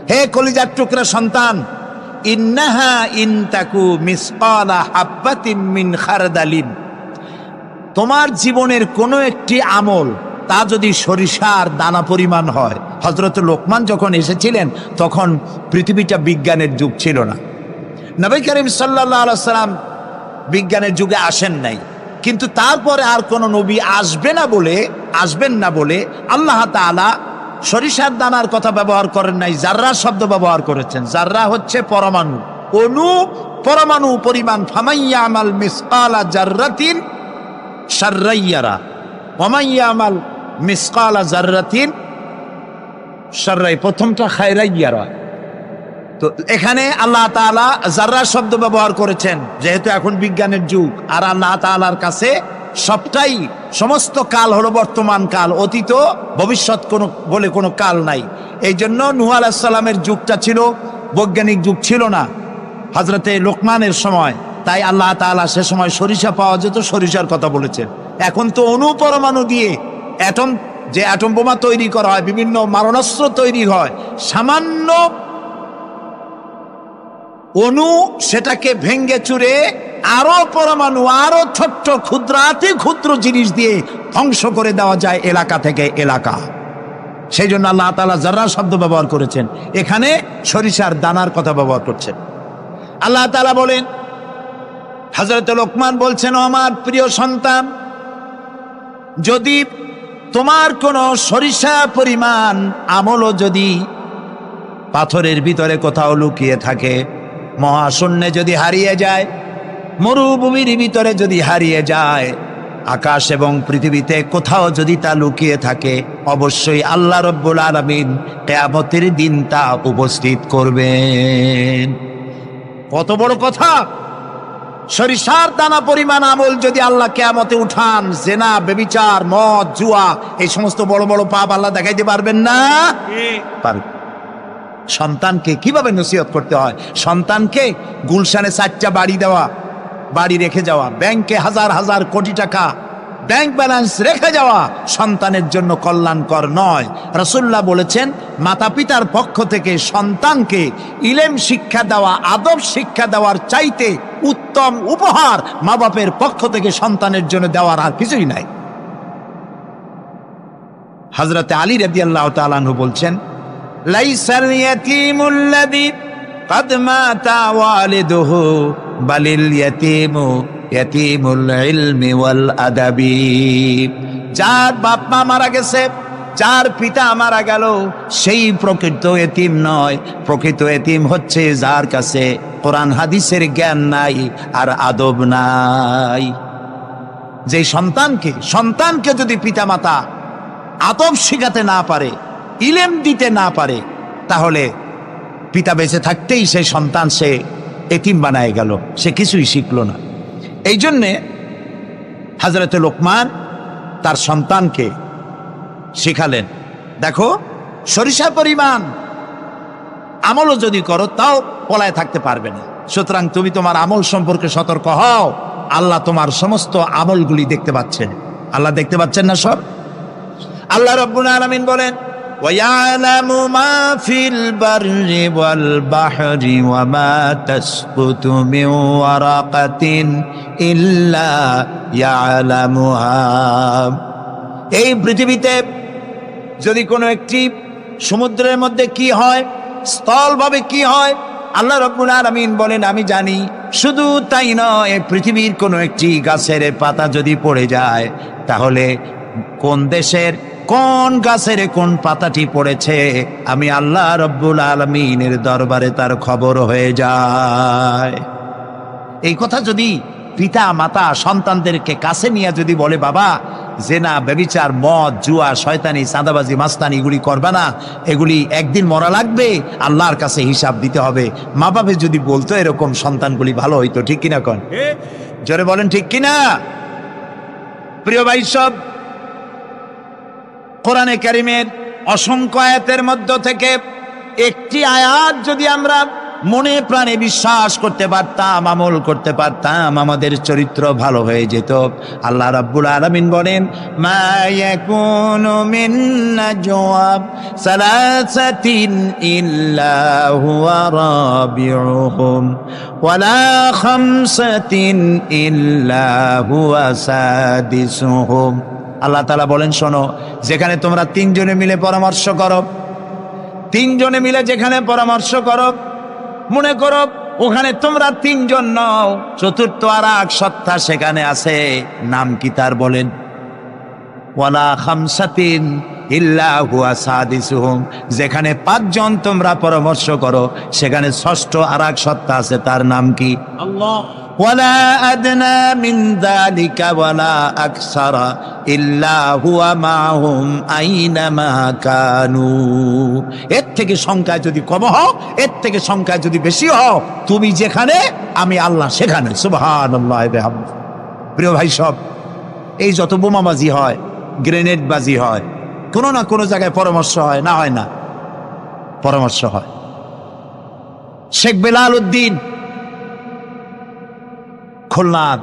হে কলিজার টুকরা সন্তান, ইন্নাহা ইনতাকু মিসকালা হাব্বাতিন মিন খারদালিন, তোমার জীবনের কোনো একটি আমল তা যদি সরিষার দানা পরিমাণ হয়। হযরত লোকমান যখন এসেছিলেন তখন পৃথিবীটা বিজ্ঞানের যুগ ছিল না। নবী করিম সাল্লাল্লাহু আলাইহি সাল্লাম বিজ্ঞানের যুগে আসেন নাই। কিন্তু তারপরে আর কোন নবী আসবেন না বলে আল্লাহ তাআলা সরিষার দানার কথা ব্যবহার করেন নাই, জাররা শব্দ ব্যবহার করেছেন। জাররা হচ্ছে পরমাণু, অণু, পরমাণু পরিমাণ। ফামাইয়ামাল মিসকালা জাররাতিন শাররাইয়ারা, ওমাইয়ামাল মিসকালা জাররাতিন শাররাই, প্রথমটা খায়রাইয়ারা। তো এখানে আল্লাহ তাআলা জাররা শব্দ ব্যবহার করেছেন, যেহেতু এখন বিজ্ঞানের যুগ, আর আল্লাহ তাআলার কাছে সবটাই, সমস্ত কাল হলো বর্তমান কাল, অতীত ভবিষ্যৎ বলে কোনো কাল নাই। এই জন্য নূহ আলাইহিস সালামের যুগটা ছিল বৈজ্ঞানিক যুগ, ছিল না হযরতে লোকমানের সময়। তাই আল্লাহ তাআলা সে সময় সরিষা পাওয়া যেত, সরিষার কথা বলেছেন। এখন তো অণু পরমাণু দিয়ে অ্যাটম বোমা তৈরি করা হয়, বিভিন্ন মারণাস্ত্র তৈরি হয়, সামান্য অণু সেটাকে ভেঙ্গে চুরে আরো পরমাণু, আরো ছোট্ট ক্ষুদ্রাতি ক্ষুদ্র জিনিস দিয়ে ধ্বংস করে দেওয়া যায় এলাকা থেকে এলাকা। সেই জন্য আল্লাহ তাআলা জাররা শব্দ ব্যবহার করেছেন, এখানে সরিষার দানার কথা ব্যবহার করছেন। আল্লাহ তাআলা বলেন, হযরত লোকমান বলছেন, ও আমার প্রিয় সন্তান, যদি তোমার কোন সরিষা পরিমাণ আমলও যদি পাথরের ভিতরে কোথাও লুকিয়ে থাকে, মহাশূন্যে যদি হারিয়ে যায়, মরুভূমির ভিতরে যদি হারিয়ে যায়, আকাশ এবং পৃথিবীতে কোথাও যদি তা লুকিয়ে থাকে, অবশ্যই আল্লাহ রাব্বুল আলামিন কিয়ামতের দিন তা উপস্থিত করবেন। কত বড় কথা! সরিষার দানা পরিমাণ আমল যদি আল্লাহ কিয়ামতে উঠান, জেনা, ব্যভিচার, মদ, জুয়া, এই সমস্ত বড় বড় পাপ আল্লাহ দেখাইতে পারবেন না? পারবেন। সন্তানকে কিভাবে নসিহত করতে হয়, সন্তানকে গুলশানে 4টা বাড়ি দেওয়া, বাড়ি রেখে যাওয়া, ব্যাংকে হাজার হাজার কোটি টাকা ব্যাংক ব্যালেন্স রেখে যাওয়া সন্তানের জন্য কল্যাণকর নয়। রাসূলুল্লাহ বলেছেন, মাতা পিতার পক্ষ থেকে সন্তানকে ইলম শিক্ষা দেওয়া, আদব শিক্ষা দেওয়ার চাইতে উত্তম উপহার মা বাপের পক্ষ থেকে সন্তানের জন্য দেওয়ার আর কিছুই নাই। হযরতে আলী রাদিয়াল্লাহু তাআলা আনহু বলছেন, লাইসাল ইয়াতীমুল্লাযী قد مات والده بل اليتيم يتيم العلم والأدب। যার বাপ মা মারা গেছে, যার পিতা মারা গেল, সেই প্রকৃত এতিম নয়। প্রকৃত এতিম হচ্ছে যার কাছে কোরআন হাদিসের জ্ঞান নাই আর আদব নাই। যে সন্তানকে যদি পিতা মাতা আদব শিখাতে না পারে, ইলম দিতে না পারে, তাহলে পিতা বেঁচে থাকতেই সেই সন্তান সে এতিম বানায় গেল, সে কিছুই শিখল না। এই জন্যে হযরতে লোকমান তার সন্তানকে শিখালেন, দেখো সরিষা পরিমাণ আমলও যদি করো তাও পলায় থাকতে পারবে না। সুতরাং তুমি তোমার আমল সম্পর্কে সতর্ক হও। আল্লাহ তোমার সমস্ত আমলগুলি দেখতে পাচ্ছেন। আল্লাহ দেখতে পাচ্ছেন না সব? আল্লাহ রাব্বুল আলামিন বলেন, وَيَعْلَمُ مَا فِي الْبَرِّ وَالْبَحْرِ وَمَا تَسْقُطُ مِنْ وَرَقَةٍ إِلَّا يَعْلَمُهَا। এই পৃথিবীতে যদি কোনো একটি সমুদ্রের মধ্যে কি হয়, স্থলভাবে কি হয়, আল্লাহ রাব্বুল আলামিন বলেন আমি জানি। শুধু তাই নয়, পৃথিবীর কোনো একটি গাছের পাতা যদি পড়ে যায়, তাহলে কোন দেশের কোন গাছের কোন পাতাটি পড়েছে আমি আল্লাহ রাব্বুল আলামিনের দরবারে তার খবর হয়ে যায়। এই কথা যদি পিতা মাতা সন্তানদেরকে কাছে নিয়ে যদি বলে, বাবা জেনা, ব্যভিচার, মদ, জুয়া, শয়তানি, চাঁদাবাজি, মাস্তানি এগুলি করবা না, এগুলি একদিন মরা লাগবে, আল্লাহর কাছে হিসাব দিতে হবে। মা বাবা যদি বলতো এরকম, সন্তানগুলি ভালো হইতো। ঠিক কিনা কোন? জোরে বলেন ঠিক কিনা? প্রিয় ভাই সব, কোরআনে কারীমের অসংখ্য আয়াতের মধ্য থেকে একটি আয়াত যদি আমরা মনে প্রাণে বিশ্বাস করতে পারতাম, আমল করতে পারতাম, আমাদের চরিত্র ভালো হয়ে যেত। আল্লাহ রাব্বুল আলামিন বলেন, মা ইয়াকুনু মিন নাজওয়া সালাসাতিন ইল্লা হুয়া রাবিউহুম ওয়ালা খামসাতিন ইল্লা হুয়া সাদিসুহুম। আল্লাহ তাআলা বলেন, শোনো, যেখানে তোমরা তিনজনে মিলে পরামর্শ করো, তিনজনে মিলে যেখানে পরামর্শ করো, মনে করো ওখানে তোমরা তিনজন নও, চতুর্থ আর এক সত্তা সেখানে আছে, নাম কি তার বলেন? ওয়ালা খামসাতিন ইল্লা হুয়া সাদিসুহুম, যেখানে পাঁচজন তোমরা পরামর্শ করো সেখানে ষষ্ঠ আর এক সত্তা আছে, তার নাম কি? আল্লাহ। ওয়ালা আদনা মিন যালিকা ওয়ালা আকসারা ইল্লা হুয়া মাহুম আইনামা কানু। এর থেকে সংখ্যায় যদি কম হও, এর থেকে সংখ্যায় যদি বেশি হও, তুমি যেখানে আমি আল্লাহ সেখানে। সুবহানাল্লাহ। প্রিয় ভাই সব, এই যত বোমাবাজি হয়, গ্রেনেড বাজি হয়, কোনো না কোনো জায়গায় পরামর্শ হয় না, হয় না? পরামর্শ হয়। শেখ বেলাল উদ্দিন খুলনার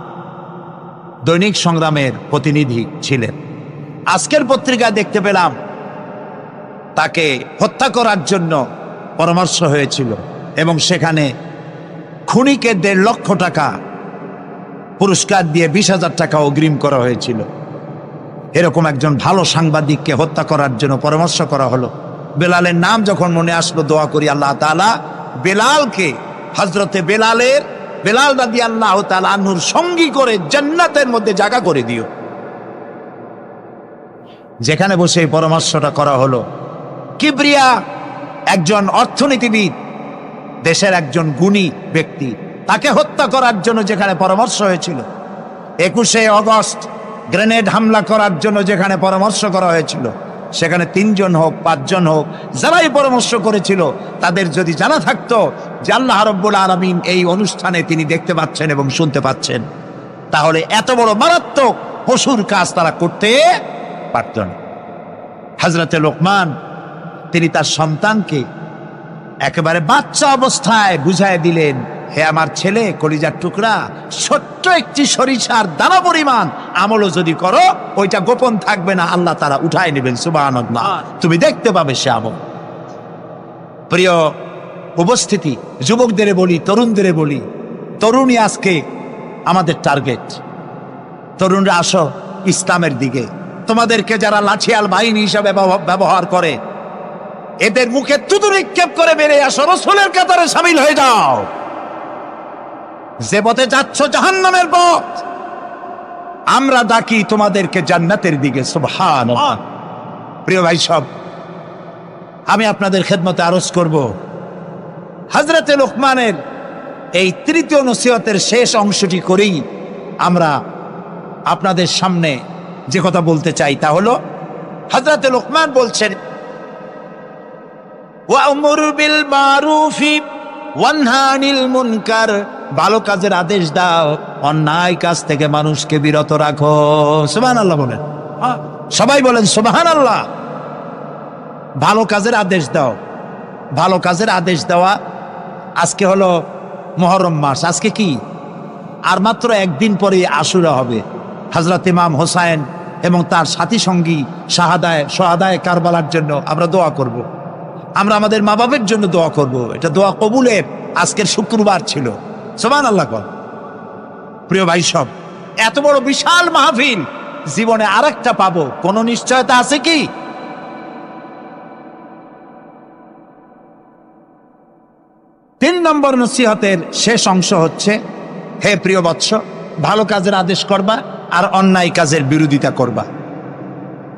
দৈনিক সংগ্রামের প্রতিনিধি ছিলেন। আজকের পত্রিকায় দেখতে পেলাম তাকে হত্যা করার জন্য পরামর্শ হয়েছিল এবং সেখানে খুনিকে 1.5 লক্ষ টাকা পুরস্কার দিয়ে 20,000 টাকা অগ্রিম করা হয়েছিল। এরকম একজন ভালো সাংবাদিককে হত্যা করার জন্য পরামর্শ করা হলো। বেলালের নাম যখন মনে আসলো, দোয়া করি আল্লাহ তাআলা বেলালকে, হযরতে বেলাল রাদিয়াল্লাহু তাআলা আনহুর সঙ্গী করে জান্নাতের মধ্যে জায়গা করে দিও। যেখানে বসে এই পরামর্শটা করা হলো, কিবরিয়া একজন অর্থনীতিবিদ, দেশের একজন গুণী ব্যক্তি, তাকে হত্যা করার জন্য যেখানে পরামর্শ হয়েছিল, 21শে অগস্ট গ্রেনেড হামলা করার জন্য যেখানে পরামর্শ করা হয়েছিল, সেখানে 3 জন হোক 5 জন হোক, যারাই পরামর্শ করেছিল, তাদের যদি জানা থাকতো যে আল্লাহ রাব্বুল আলামিন এই অনুষ্ঠানে তিনি দেখতে পাচ্ছেন এবং শুনতে পাচ্ছেন, তাহলে এত বড় মারাত্মক পশুর কাজ তারা করতে পারত না। হযরতে লোকমান তিনি তার সন্তানকে একেবারে বাচ্চা অবস্থায় বুঝায় দিলেন, হে আমার ছেলে, কলিজার টুকরা, ছোট্ট একটি সরিষার দানা পরিমাণ আমলও যদি করো, ওইটা গোপন থাকবে না, আল্লাহ তাআলা উঠায় নেবেন। সুবহানাল্লাহ। তুমি দেখতে পাবে সে আমল। প্রিয় উপস্থিতি, যুবকদের বলি, তরুণদের বলি, তরুণী আজকে আমাদের টার্গেট। তরুণরা আসো ইসলামের দিকে। তোমাদেরকে যারা লাঠিয়াল বাহিনী হিসাবে ব্যবহার করে, এদের মুখে থুতু নিক্ষেপ করে বেরিয়ে আসো, রাসূলের কাতারে শামিল হয়ে যাও। যে পথে যাচ্ছ জাহান্নামের পথ, আমরা ডাকি তোমাদেরকে জান্নাতের দিকে। সুবহানাল্লাহ। প্রিয় ভাই সব, আমি আপনাদের খেদমতে আরজ করব, হযরতে লোকমানের এই 3য় নসিহতের শেষ অংশটি করেই আমরা আপনাদের সামনে যে কথা বলতে চাই তা হলো, হযরতে লোকমান বলছেন, ওয়া'মুর বিল মারুফি ওয়ানহা আনিল মুনকার, ভালো কাজের আদেশ দাও, অন্যায় কাজ থেকে মানুষকে বিরত রাখো। সুবহানাল্লাহ বলেন, সবাই বলেন সুবহানাল্লাহ। ভালো কাজের আদেশ দাও। ভালো কাজের আদেশ দেওয়া। আজকে হলো মুহররম মাস, আজকে কি? আর মাত্র একদিন পরে আশুরা হবে। হযরত ইমাম হোসাইন এবং তার সাথী সঙ্গী শাহাদায়ে কারবালার জন্য আমরা দোয়া করব। আমরা আমাদের মা বাবার জন্য দোয়া করব। এটা দোয়া কবুলের আজকের শুক্রবার ছিল। সুবহানাল্লাহ। প্রিয় ভাই সব, এত বড় বিশাল মাহফিল জীবনে আরেকটা পাবো, কোন নিশ্চয়তা আছে কি? তিন নম্বর নসিহতের শেষ অংশ হচ্ছে, হে প্রিয় বৎস, ভালো কাজের আদেশ করবা আর অন্যায় কাজের বিরোধিতা করবা।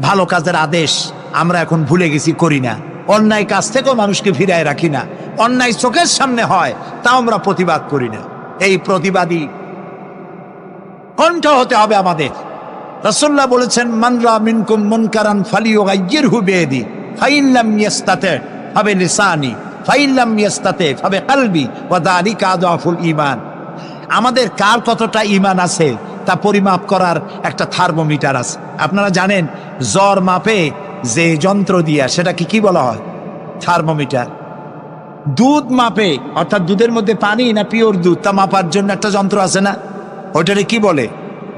ভালো কাজের আদেশ আমরা এখন ভুলে গেছি, করি না। অন্যায় কাজ থেকেও মানুষকে ফিরায় রাখি না। অন্যায় চোখের সামনে হয়, তাও আমরা প্রতিবাদ করি না। এই প্রতিবাদী কণ্ঠ হতে হবে আমাদের। রাসূলুল্লাহ বলেছেন, মান রা মিনকুম মুনকারান ফালিয়ুগাইয়িরহু বিয়াদি ফাইন লাম ইয়াস্তাতি ফাবিলিসানি ফাইন লাম ইয়াস্তাতি ফাবিকলবি ওয়া যালিকা আযফুল ঈমান। আমাদের কার কতটা ঈমান আছে তা পরিমাপ করার একটা থার্মোমিটার আছে। আপনারা জানেন, জ্বর মাপে যে যন্ত্র দিয়া, সেটাকে কি বলা হয়? থার্মোমিটার। দুধ মাপে, অর্থাৎ দুধের মধ্যে পানি না পিওর দুধ, তা মাপার জন্য একটা যন্ত্র আছে না, ওইটারে কি বলে?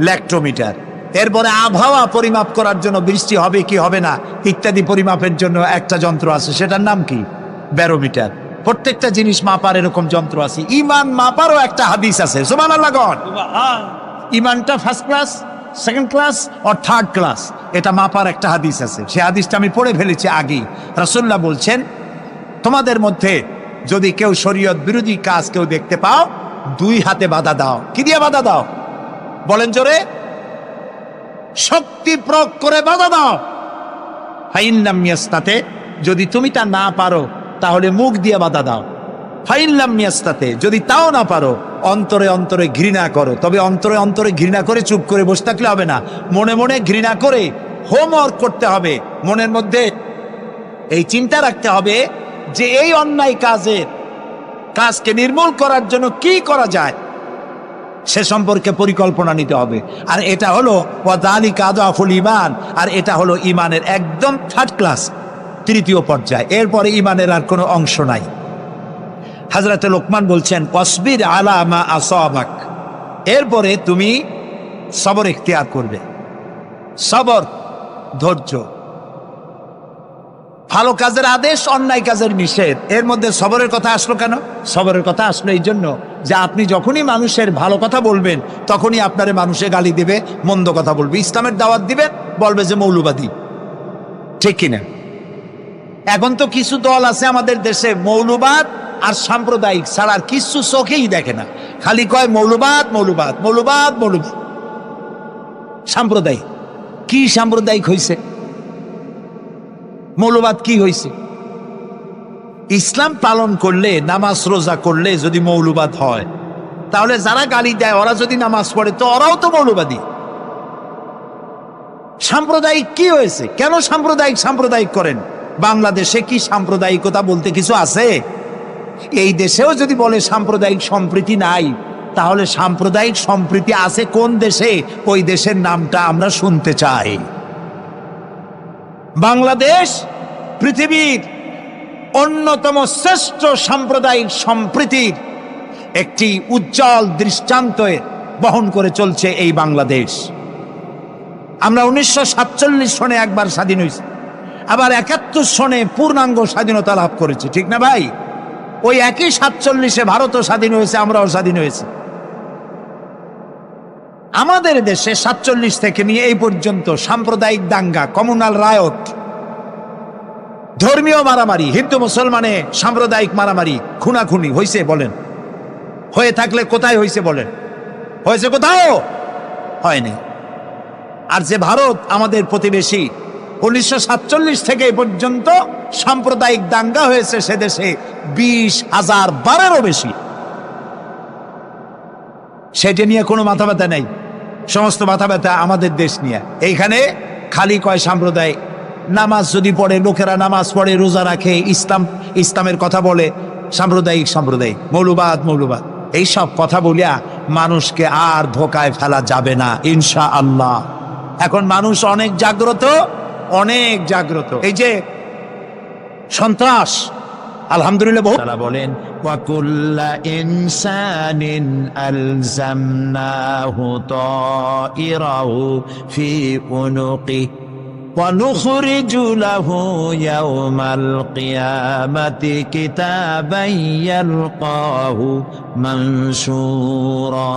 ল্যাক্টোমিটার। এরপরে আবহাওয়া পরিমাপ করার জন্য, বৃষ্টি হবে কি হবে না ইত্যাদি পরিমাপের জন্য একটা যন্ত্র আছে, সেটার নাম কি? ব্যারোমিটার। প্রত্যেকটা জিনিস মাপার এরকম যন্ত্র আছে। ঈমান মাপারও একটা হাদিস আছে। সুবহানাল্লাহ। ঈমানটা ফার্স্ট ক্লাস, সেকেন্ড ক্লাস আর থার্ড ক্লাস, এটা মাপার একটা হাদিস আছে। সেই হাদিসটা আমি পড়ে ফেলেছি আগেই। রাসূলুল্লাহ বলছেন, তোমাদের মধ্যে যদি কেউ শরীয়ত বিরোধী কাজ কেউ দেখতে পাও, 2 হাতে বাধা দাও। কি দিয়ে বাধা দাও বলেন জোরে? শক্তি প্রয়োগ করে বাধা দাও। ফাইন লাম ইয়াস্তাতে, যদি তুমি তা না পারো তাহলে মুখ দিয়ে বাধা দাও। ফাইন লাম ইয়াস্তাতে, যদি তাও না পারো অন্তরে অন্তরে ঘৃণা করো। তবে অন্তরে অন্তরে ঘৃণা করে চুপ করে বসে থাকলে হবে না, মনে মনে ঘৃণা করে হোমওয়ার্ক করতে হবে। মনের মধ্যে এই চিন্তা রাখতে হবে যে এই অন্যায় কাজকে নির্মূল করার জন্য কি করা যায়, সে সম্পর্কে পরিকল্পনা নিতে হবে। আর এটা হলো ওয়াযালিকা আযআফুল ঈমান, আর এটা হলো ঈমানের একদম 3rd ক্লাস, 3য় পর্যায়। এরপরে ঈমানের আর কোনো অংশ নাই। হযরতে লোকমান বলছেন ওয়াসবির আলা মা আসাবাক, এরপরে তুমি সবর ইখতিয়ার করবে। সবর, ধৈর্য। ভালো কাজের আদেশ, অন্যায় কাজের নিষেধ, এর মধ্যে সবরের কথা আসলো কেন? সবরের কথা আসলো এই জন্য যে আপনি যখনই মানুষের ভালো কথা বলবেন তখনই আপনারে মানুষে গালি দেবে, মন্দ কথা বলবে। ইসলামের দাওয়াত দিবেন, বলবে যে মৌলবাদী। ঠিক কিনা? এখন তো কিছু দল আছে আমাদের দেশে মৌলবাদ আর সাম্প্রদায়িক ছাড়া আর কিছু চোখেই দেখে না, খালি কয় মৌলবাদ মৌলবাদ মৌলবাদ মৌলবাদ। সাম্প্রদায়িক কি? সাম্প্রদায়িক হইছে? মৌলবাদ কি হইছে? ইসলাম পালন করলে, নামাজ রোজা করলে যদি মৌলবাদ হয়, তাহলে যারা গালি দেয় ওরা যদি নামাজ পড়ে তো ওরাও তো মৌলবাদী। সাম্প্রদায়িক কি হয়েছে? কেন সাম্প্রদায়িক করেন? বাংলাদেশে কি সাম্প্রদায়িকতা বলতে কিছু আছে? এই দেশেও যদি বলে সাম্প্রদায়িক সম্প্রীতি নাই, তাহলে সাম্প্রদায়িক সম্প্রীতি আছে কোন দেশে? ওই দেশের নামটা আমরা শুনতে চাই। বাংলাদেশ পৃথিবীর অন্যতম শ্রেষ্ঠ সাম্প্রদায়িক সম্প্রীতির একটি উজ্জ্বল দৃষ্টান্ত বহন করে চলছে এই বাংলাদেশ। আমরা 1947 সনে একবার স্বাধীন হয়েছি, আবার 71 সনে পূর্ণাঙ্গ স্বাধীনতা লাভ করেছি, ঠিক না ভাই? ওই একই 47-এ ভারতও স্বাধীন হয়েছে, আমরাও স্বাধীন হয়েছি। আমাদের দেশে 47 থেকে নিয়ে এই পর্যন্ত সাম্প্রদায়িক দাঙ্গা, কমিউনাল রায়ট, ধর্মীয় মারামারি, হিন্দু মুসলমানে সাম্প্রদায়িক মারামারি, খুনাখুনি হয়েছে বলেন? হয়ে থাকলে কোথায় হয়েছে বলেন? হয়েছে কোথাও? হয়নি। আর যে ভারত আমাদের প্রতিবেশী, 1947 থেকে এই পর্যন্ত সাম্প্রদায়িক দাঙ্গা হয়েছে সে দেশে 20,000 বারেরও বেশি। সেটা নিয়ে কোনো মাথা ব্যথা নেই, সমস্ত মাথা ব্যথা আমাদের দেশ নিয়ে। এইখানে খালি কয় সাম্প্রদায়িক। নামাজ যদি পড়ে, লোকেরা নামাজ পড়ে, রোজা রাখে, ইসলামের কথা বলে, সাম্প্রদায়িক মৌলবাদ এইসব কথা বলিয়া মানুষকে আর ধোকায় ফেলা যাবে না ইনশাআল্লাহ। এখন মানুষ অনেক জাগ্রত। এই যে সন্ত্রাস, আলহামদুলিল্লাহ তাআলা বলেন ওয়াকুল্লা ইনসানিন আলজামনাহু তাইরাহু ফি উনুকি ওয়া নুখরিজু লাহু ইয়াওমাল কিয়ামাতি কিতাবান ইয়ালকাহু মানশুরা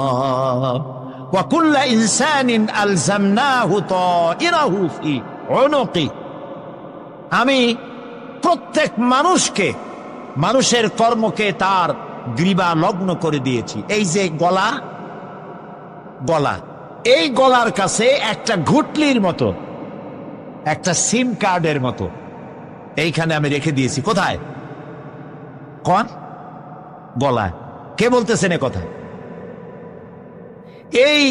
ওয়াকুল্লা ইনসানিন আলজামনাহু তাইরাহু ফি উনুকি। আমি প্রত্যেক মানুষের কর্মকে তার গ্রীবা লগ্ন করে দিয়েছি। এই যে গলা, এই গলার কাছে একটা ঘুটলির মতো, একটা সিম কার্ডের মতো এইখানে আমি রেখে দিয়েছি। কোথায়? গলায়। কে বলতেছেন এ কথা? এই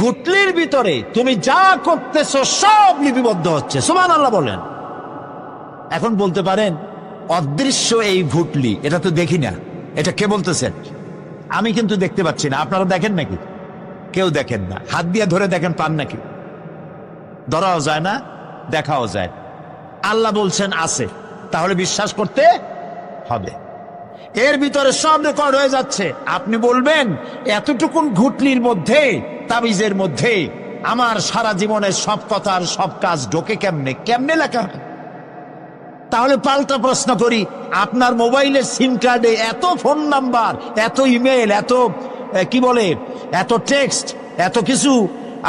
ঘুটলির ভিতরে তুমি যা করতেছো সব লিপিবদ্ধ হচ্ছে। সুবহানাল্লাহ বলেন। এখন বলতে পারেন অদৃশ্য এই ঘুটলি, এটা তো দেখি না, এটা কে বলতেছেন? আমি কিন্তু দেখতে পাচ্ছি না। আপনারা দেখেন নাকি? কেউ দেখেন না। হাত দিয়ে ধরে দেখেন, পান নাকি? ধরাও যায় না, দেখাও যায়। আল্লাহ বলছেন আছে, তাহলে বিশ্বাস করতে হবে। এর ভিতরে সব রেকর্ড হয়ে যাচ্ছে। আপনি বলবেন এতটুকুন ঘুটলির মধ্যে, তাবিজের মধ্যে আমার সারা জীবনের সব কথার সব কাজ ঢোকে কেমনে লেখা? তাহলে পাল্টা প্রশ্ন করি, আপনার মোবাইলের সিম কার্ডে এত ফোন নাম্বার, এত ইমেল, এত এত টেক্সট, এত কিছু,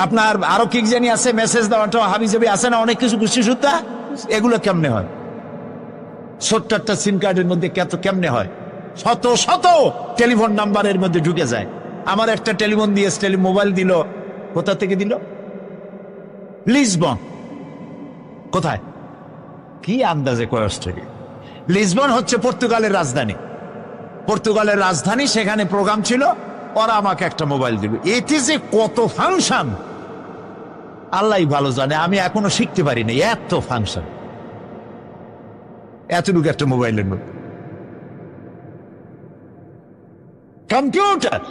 আপনার আরো কি জানি আছে, মেসেজ দেওয়াটা হাবিজাবি আছে না, অনেক কিছু গোষ্ঠী সুদ্ধা, এগুলো কেমনে হয়? ছোট্ট একটা সিম কার্ডের মধ্যে কেমনে হয়? শত শত টেলিফোন নাম্বারের মধ্যে ঢুকে যায়। আমার একটা টেলিফোন দিয়ে মোবাইল দিল, কোথা থেকে দিল? লিসবন। কোথায়? কি আন্দাজে কয় অস্ট্রেলিয়া? লিসবন হচ্ছে পর্তুগালের রাজধানী। পর্তুগালের রাজধানী, সেখানে প্রোগ্রাম ছিল, ওরা আমাকে একটা মোবাইল দিল। এতে যে কত ফাংশন আল্লাহ ভালো জানে, আমি এখনো শিখতে পারিনি এত ফাংশন এতটুকু একটা মোবাইলের মধ্যে। কম্পিউটার,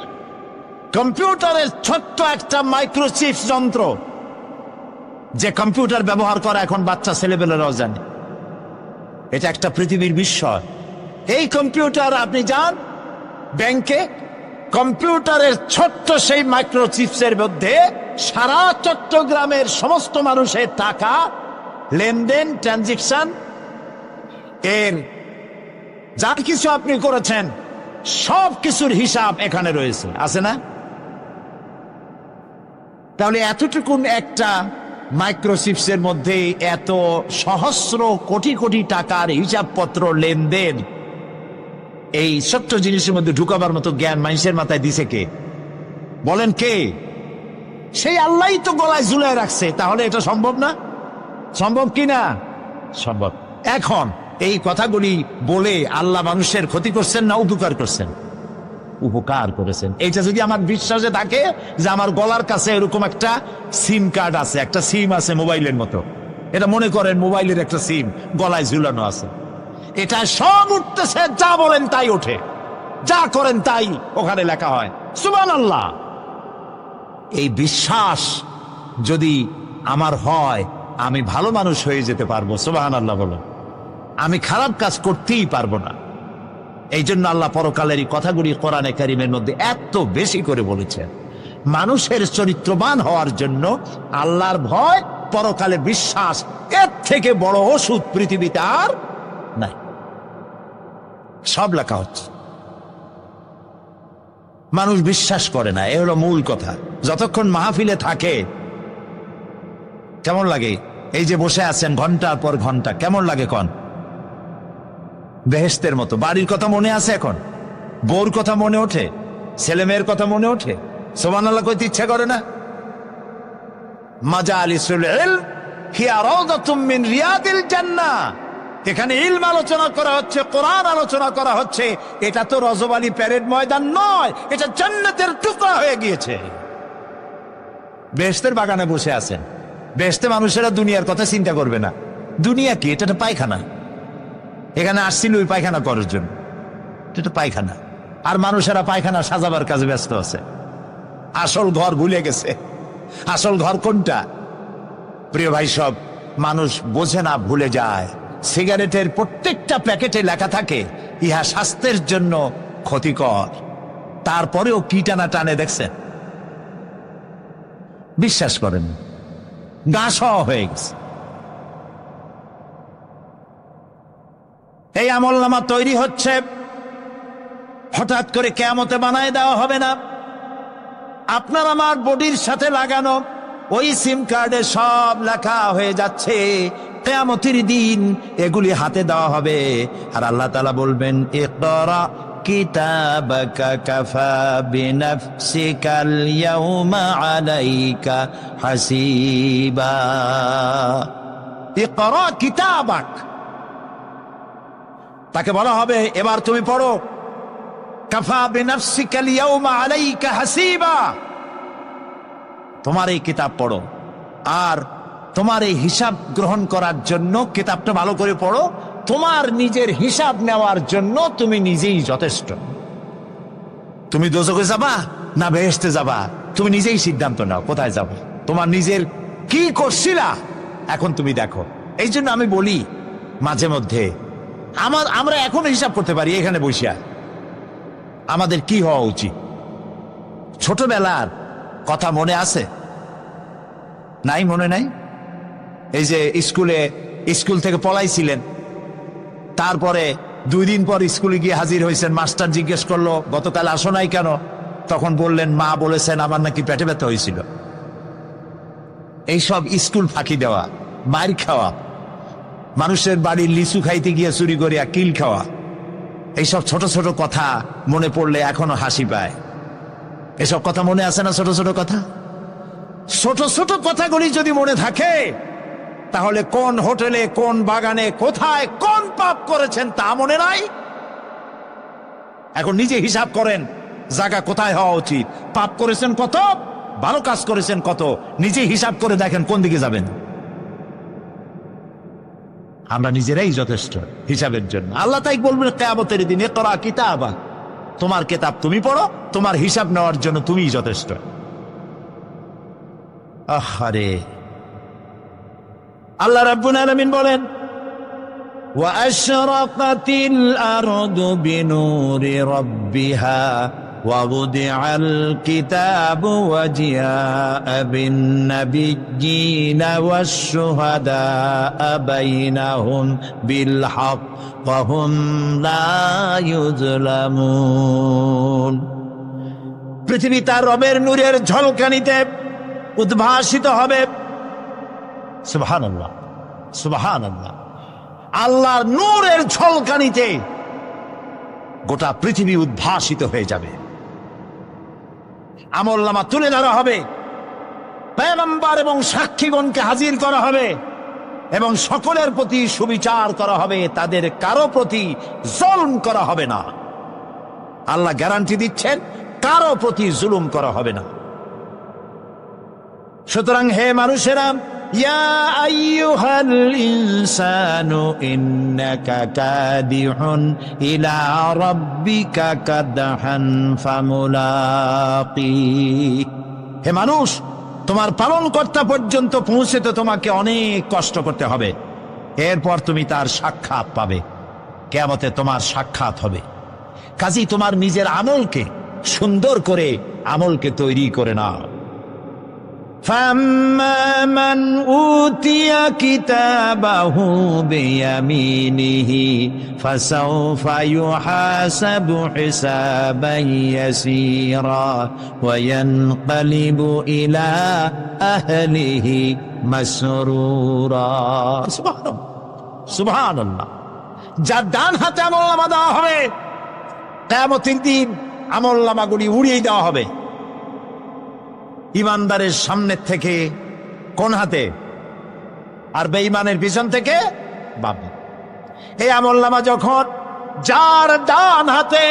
কম্পিউটারের ছোট্ট একটা মাইক্রোচিপ যন্ত্র, যে কম্পিউটার ব্যবহার করা এখন বাচ্চা ছেলেবেলারাও জানে। এটা একটা পৃথিবীর বিস্ময়। এই কম্পিউটার, আপনি যান ব্যাংকে, কম্পিউটারের ছোট্ট সেই মাইক্রোচিপসের মধ্যে সারা চট্টগ্রামের সমস্ত মানুষের টাকা লেনদেন, ট্রানজেকশন, এর যা কিছু আপনি করেছেন সব কিছুর হিসাব এখানে রয়েছে, আছে না? তাহলে এতটুকুন একটা মাইক্রোচিপসের মধ্যে এত সহস্র কোটি কোটি টাকার হিসাবপত্র, লেনদেন, এই ছোট্ট জিনিসের মধ্যে ঢুকাবার মতো জ্ঞান মানুষের মাথায় দিছে কে? বলেন কে? সেই আল্লাহই তো গলায় ঝুলায় রাখছে। তাহলে এটা সম্ভব না? সম্ভব কি না? সম্ভব। এখন এই কথাগুলি বলে আল্লাহ মানুষের ক্ষতি করছেন না উপকার করছেন? উপকার করেছেন। এইটা যদি আমার বিশ্বাসে থাকে যে আমার গলার কাছে এরকম একটা সিম কার্ড আছে, একটা সিম আছে মোবাইলের মতো, এটা মনে করেন মোবাইলের একটা সিম গলায় ঝুলানো আছে, এটা সব উঠতেছে, যা বলেন তাই ওঠে, যা করেন তাই ওখানে লেখা হয়। সুবহানাল্লাহ। এই বিশ্বাস যদি আমার হয়, আমি ভালো মানুষ হয়ে যেতে পারবো। সুবহানাল্লাহ বলো। আমি খারাপ কাজ করতেই পারবো না। এই জন্য আল্লাহ পরকালের এই কথাগুলি কোরআনে কারীমের মধ্যে এত বেশি করে বলেছেন। মানুষের চরিত্রবান হওয়ার জন্য আল্লাহর ভয়, পরকালে বিশ্বাস, এর থেকে বড় ওষুধ পৃথিবীতে আর নাই। সব লেখা হচ্ছে, মানুষ বিশ্বাস করে না, এ হলো মূল কথা। যতক্ষণ মাহফিলে থাকে কেমন লাগে? এই যে বসে আছেন ঘন্টার পর ঘন্টা, কেমন লাগে? কন বেহেশতের মতো। বাড়ির কথা মনে আছে এখন? বউর কথা মনে ওঠে? ছেলে মেয়ের কথা মনে ওঠে? সুবহানাল্লাহ কইতে ইচ্ছা করে না? মাজালিসুল ইলম হিয়া রাউদাতুম মিন রিয়াদিল জান্নাহ। এখানে ইলম আলোচনা করা হচ্ছে, কোরআন আলোচনা করা হচ্ছে। এটা তো রজবালি প্যারেড ময়দান নয়, এটা জান্নাতের টুকরা হয়ে গিয়েছে। বেহেশতের বাগানে বসে আছেন। বেহেশতে মানুষেরা দুনিয়ার কথা চিন্তা করবে না। দুনিয়া কি? এটা পায়খানা। এখানে আসছিল ওই পায়খানা করার জন্য, এটা পায়খানা। আর মানুষেরা পায়খানা সাজাবার কাজে ব্যস্ত আছে, আসল ঘর ভুলে গেছে। আসল ঘর কোনটা? প্রিয় ভাই, সব মানুষ বোঝে না, ভুলে যায়। সিগারেটের প্রত্যেকটা প্যাকেটে লেখা থাকে ইহা স্বাস্থ্যের জন্য ক্ষতিকর, তারপরেও কি টানা টানে দেখছেন? বিশ্বাস করেন, গা সওয়া হয়ে গেছে। এই আমলনামা তৈরি হচ্ছে, হঠাৎ করে কিয়ামতে বানায় দেওয়া হবে না। আপনার আমার বডির সাথে লাগানো ওই সিম কার্ডে সব লেখা হয়ে যাচ্ছে। কিয়ামতের দিন এগুলি হাতে দেওয়া হবে, আর আল্লাহ তাআলা বলবেন, ইকরা কিতাবাকা কাফা বিনাফসিকাল ইয়াউমা আলাইকা হাসিবা। ইকরা কিতাবাক, তাকে বলা হবে এবার তুমি পড়ো। কাফা বিনাফসিকাল ইয়াউমা আলাইকা হাসিবা, তোমার এই কিতাব পড়ো, আর তোমার এই হিসাব গ্রহণ করার জন্য কিতাবটা ভালো করে পড়ো। তোমার নিজের হিসাব নেওয়ার জন্য তুমি নিজেই যথেষ্ট। তুমি দোজখে যাবা না বেহেশতে যাবা, তুমি নিজেই সিদ্ধান্ত নাও কোথায় যাবো। তোমার নিজের কি করছিলা এখন তুমি দেখো। এই জন্য আমি বলি মাঝে মধ্যে, আমরা এখন হিসাব করতে পারি এখানে বসিয়া আমাদের কি হওয়া উচিত। ছোটবেলার কথা মনে আছে? নাই? মনে নাই? এই যে স্কুল থেকে পলাইছিলেন, তারপরে 2 দিন পর স্কুলে গিয়ে হাজির হয়েছেন। মাস্টার জিজ্ঞেস করলো গতকাল আসো নাই কেন? তখন বললেন মা বলেছেন আমার নাকি পেটে ব্যথা হয়েছিল। এইসব স্কুল ফাঁকি দেওয়া, মার খাওয়া, মানুষের বাড়ির লিচু খাইতে গিয়ে চুরি করিয়া কিল খাওয়া, এইসব ছোট ছোট কথা মনে পড়লে এখনো হাসি পায়। এসব কথা মনে আছে না? ছোট ছোট কথা, ছোট ছোট কথাগুলি যদি মনে থাকে, তাহলে কোন হোটেলে, কোন বাগানে, কোথায় কোন পাপ করেছেন তা মনে নাই? এখন নিজে হিসাব করেন, জায়গা কোথায় হওয়া উচিত, পাপ করেছেন কত, ভালো কাজ করেছেন কত, নিজে হিসাব করে দেখেন কোন দিকে যাবেন। আমরা নিজেরাই যথেষ্ট হিসাবের জন্য। আল্লাহ তাই বলবেন কিয়ামতের দিনে, ইকরা কিতাবা, তোমার কিতাব তুমি পড়ো, তোমার হিসাব নেওয়ার জন্য তুমিই যথেষ্ট। আহারে, আল্লাহ রাব্বুল আলামিন বলেন, ওয়া আশরাকাতিল আরদু বিনুরি রাব্বিহা ওয়া বুদিআল কিতাবু ওয়া জিআআ বিন নাবিয়্যিনা ওয়াশ শুহাদাআ বাইনাহুম বিল হক ওয়া হুম লা ইউযলামুন। পৃথিবী তার রবের নূরের ঝলকানিতে উদ্ভাসিত হবে। সুবহানাল্লাহ, সুবহানাল্লাহ। আল্লাহর নূরের ঝলকানিতে গোটা পৃথিবী উদ্ভাসিত হয়ে যাবে। আমলনামা তুলে ধরা হবে, পয়গম্বর এবং সাক্ষীগণকে হাজির করা হবে এবং সকলের প্রতি সুবিচার করা হবে, তাদের কারো প্রতি জুলুম করা হবে না। আল্লাহ গ্যারান্টি দিচ্ছেন, কারো প্রতি জুলুম করা হবে না। সুতরাং হে মানুষেরা, ইয়া আইয়ুহাল ইনসানু ইন্নাকা কাদিহুন ইলা রাব্বিকা কাদহান ফামুলাকি। হে মানুষ, তোমার পালনকর্তা পর্যন্ত পৌঁছতে তোমাকে অনেক কষ্ট করতে হবে, এরপর তুমি তার সাক্ষাৎ পাবে। কিয়ামতে তোমার সাক্ষাৎ হবে। কাজেই তোমার নিজের আমলকে সুন্দর করে আমলকে তৈরি করে নাও। فَأَمَّا مَنْ أُوتِيَ كِتَابَهُ بِيَمِينِهِ فَسَوْفَ يُحَاسَبُ حِسَابًا يَسِيرًا وَيَنْقَلِبُ إِلَى أَهْلِهِ مسرورا। সুবহানাল্লাহ। যার ডান হাতে আমলনামা দেওয়া হবে, কিয়ামতের দিন আমলনামাগুলি উড়িয়ে দেওয়া হবে। ইমানদারের সামনের থেকে কোন হাতে, আর বেঈমানের পিছন থেকে বাম। এই আমলনামা যখন যার ডান হাতে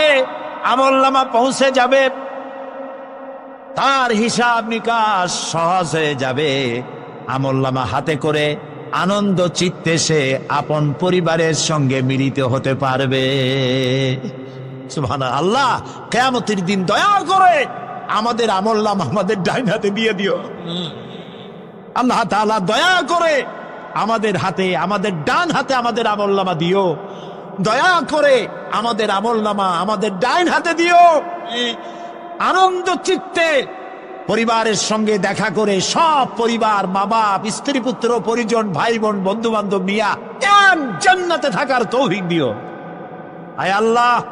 আমলনামা পৌঁছে যাবে, তার হিসাব নিকাশ সহজ হয়ে যাবে। আমলনামা হাতে করে আনন্দ চিত্তে সে আপন পরিবারের সঙ্গে মিলিত হতে পারবে। সুবহানাল্লাহ। আল্লাহ কিয়ামতের দিন দয়া করে আমাদের আমলনামা আমাদের ডাইন হাতে দিয়ে দিও। আল্লাহ তাআলা দয়া করে আমাদের হাতে, আমাদের ডান হাতে আমাদের আমলনামা দিও। দয়া করে আমাদের আমলনামা আমাদের ডাইন হাতে দিও। আনন্দ চিত্তে পরিবারের সঙ্গে দেখা করে, সব পরিবার, মা বাপ, স্ত্রী পুত্র পরিজন, ভাই বোন, বন্ধু বান্ধব নিয়া জান্নাতে থাকার তৌফিক দিও। আয় আল্লাহ,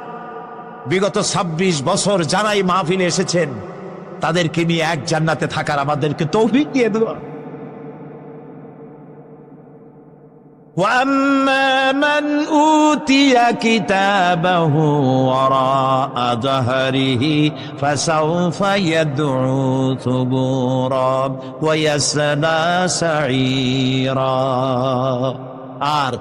বিগত 26 বছর যারাই মাহফিলে এসেছেন তাদেরকে নিয়ে এক জান্নাতে থাকার আমাদেরকে তৌফিক দিয়ে দিও। وَأَمَّا مَنْ أُوتِيَ كِتَابَهُ وَرَاءَ ظَهْرِهِ فَسَوْفَ يَدْعُو ثُبُورًا وَيَصْلَى سَعِيرًا। আর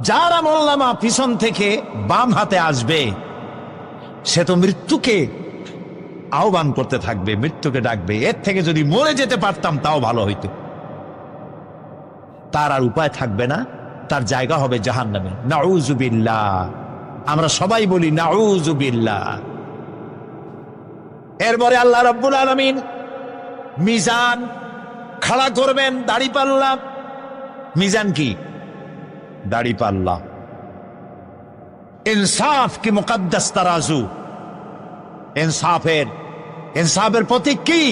যার আমলনামা পিছন থেকে বাম হাতে আসবে, সে তো মৃত্যুকে আহ্বান করতে থাকবে, মৃত্যুকে ডাকবে। এর থেকে যদি মরে যেতে পারতাম তাও ভালো হইতো। তার আর উপায় থাকবে না, তার জায়গা হবে জাহান্নামে। নাউযুবিল্লাহ। আমরা সবাই বলি নাউযুবিল্লাহ। এরপরে আল্লাহ রাব্বুল আলামিন মিজান খাড়া করবেন, দাড়িপাল্লা। মিজান কি? দাড়িপাল্লা। ইনসাফ কি মুকদ্দাস তারাজু। ইনসাফের প্রতীক কি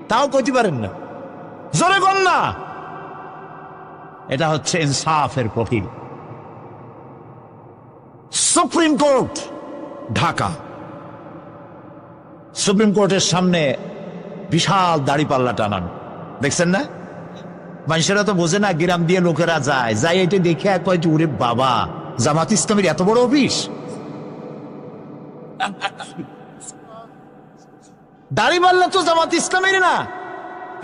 তাও কইতে পারেন না, জোরে বল না। এটা হচ্ছে ইনসাফের প্রতীক। সুপ্রিম কোর্ট ঢাকা, সুপ্রিম কোর্টের সামনে বিশাল দাড়িপাল্লা টানান, দেখছেন না? মানুষেরা তো বোঝে না, গ্রাম দিয়ে লোকেরা যায়, যাই এটা দেখে কয় যে ওরে বাবা, জামাত ইসলামের এত বড় অফিস? দাড়িপাল্লা তো জামাত ইসলামের না,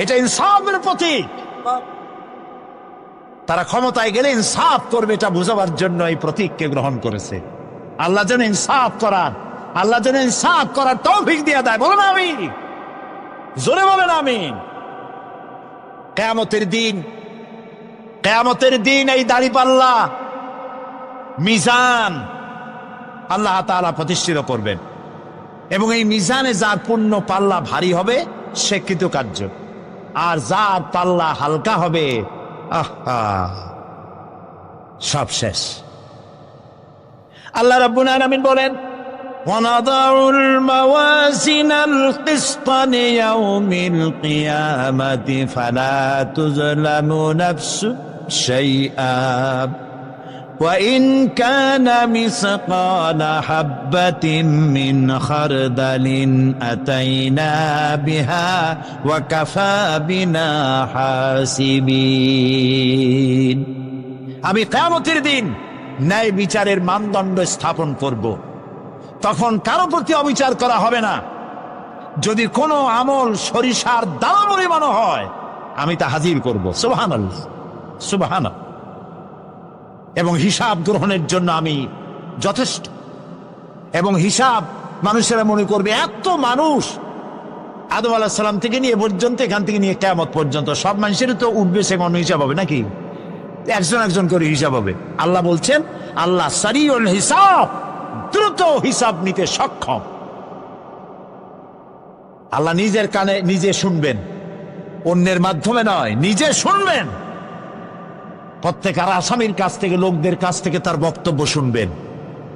এটা ইনসাফের প্রতীক। তারা ক্ষমতায় গেলে ইনসাফ করবে এটা বোঝাবার জন্য এই প্রতীককে গ্রহণ করেছে। আল্লাহ যেন ইনসাফ করার তৌফিক দিয়ে দেয়। বলেন আমিন, জোরে বলেন আমিন। কিয়ামতের দিন এই দাড়িপাল্লা মিজান আল্লাহ তাআলা প্রতিষ্ঠিত করবেন, এবং এই মিজানে যার পুণ্য পাল্লা ভারী হবে সে কৃতকার্য, আর যার পাল্লা হালকা হবে সব শেষ। আল্লাহ রাব্বুল আলামিন বলেন, وَنَضَعُ الْمَوَازِينَ الْقِسْطَ لِيَوْمِ الْقِيَامَةِ فَلَا تُظْلَمُ نَفْسٌ شَيْئًا وَإِنْ كَانَ مِثْقَالَ حَبَّةٍ مِّنْ خَرْدَلٍ أَتَيْنَا بِهَا وَكَفَى بِنَا حَاسِبِينَ। আমি কিয়ামতের দিন ন্যায় বিচারের মানদণ্ড স্থাপন করব, তখন কারো প্রতি অবিচার করা হবে না। যদি কোনো আমল সরিষার দানা পরিমাণও হয় আমি তা হাজির করব। সুবহানাল্লাহ, সুবহানাল্লাহ। এবং হিসাব গ্রহণের জন্য আমি যথেষ্ট। এবং হিসাব মানুষেরা মনে করবে এত মানুষ, আদম আলাইহিস সালাম থেকে নিয়ে পর্যন্ত, এখান থেকে নিয়ে কিয়ামত পর্যন্ত সব মানুষের তো উঠবে সে কোনো হিসাব হবে নাকি? একজন একজন করে হিসাব হবে। আল্লাহ বলছেন, আল্লাহ সারিউল হিসাব, দ্রুত হিসাব নিতে সক্ষম। আল্লাহ নিজের কানে নিজে শুনবেন, অন্যের মাধ্যমে নয়, নিজে শুনবেন। প্রত্যেক আর আসামির কাছ থেকে, লোকদের কাছ থেকে তার বক্তব্য শুনবেন,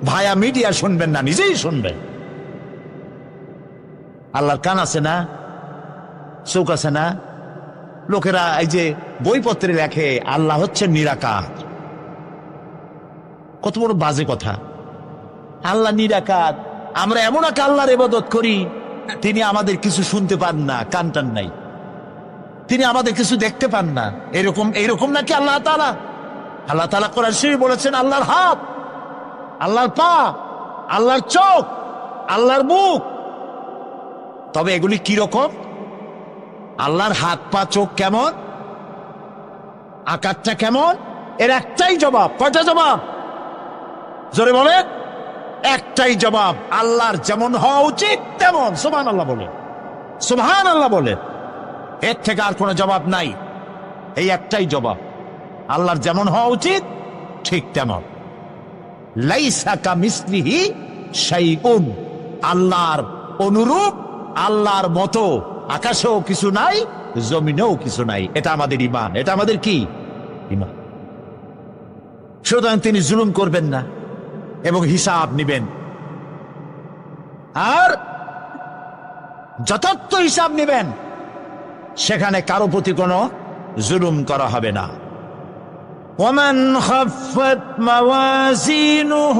ভায়া মিডিয়া শুনবেন না, নিজেই শুনবেন। আল্লাহর কান আছে না, চোখ আছে না? লোকেরা এই যে বইপত্রে লেখে আল্লাহ হচ্ছে নিরাকার, কত বড় বাজে কথা। আল্লাহ নিরাকার, আমরা এমন এক আল্লাহর ইবাদত করি তিনি আমাদের কিছু শুনতে পান না, কান টান নাই, তিনি আমাদের কিছু দেখতে পান না। এরকম নাকি আল্লাহ তাআলা? আল্লাহ তাআলা কোরআন শরীফে বলেছেন আল্লাহর হাত, আল্লাহর পা, আল্লাহর চোখ, আল্লাহর মুখ। তবে এগুলি কি রকম? আল্লাহর হাত, পা, চোখ কেমন, আকারটা কেমন? এর একটাই জবাব। কয়টা জবাব? জোরে বলেন। একটাই জবাব, আল্লাহর যেমন হওয়া উচিত তেমন। সুবহানাল্লাহ বলে, সুবহানাল্লাহ বলে। এর থেকে আর কোনো জবাব নাই, এই একটাই জবাব, আল্লাহর যেমন হওয়া উচিত ঠিক তেমন। লাইসা কামিসলিহি শাইউন, আল্লাহর অনুরূপ, আল্লাহর মতো আকাশেও কিছু নাই, জমিনেও কিছু নাই। এটা আমাদের ঈমান, এটা আমাদের কি ঈমান। সুতরাং তিনি জুলুম করবেন না এবং হিসাব নিবেন, আর যথার্থ হিসাব নিবেন, সেখানে কারো প্রতি কোনো জুলুম করা হবে না। ومن خفت موازينه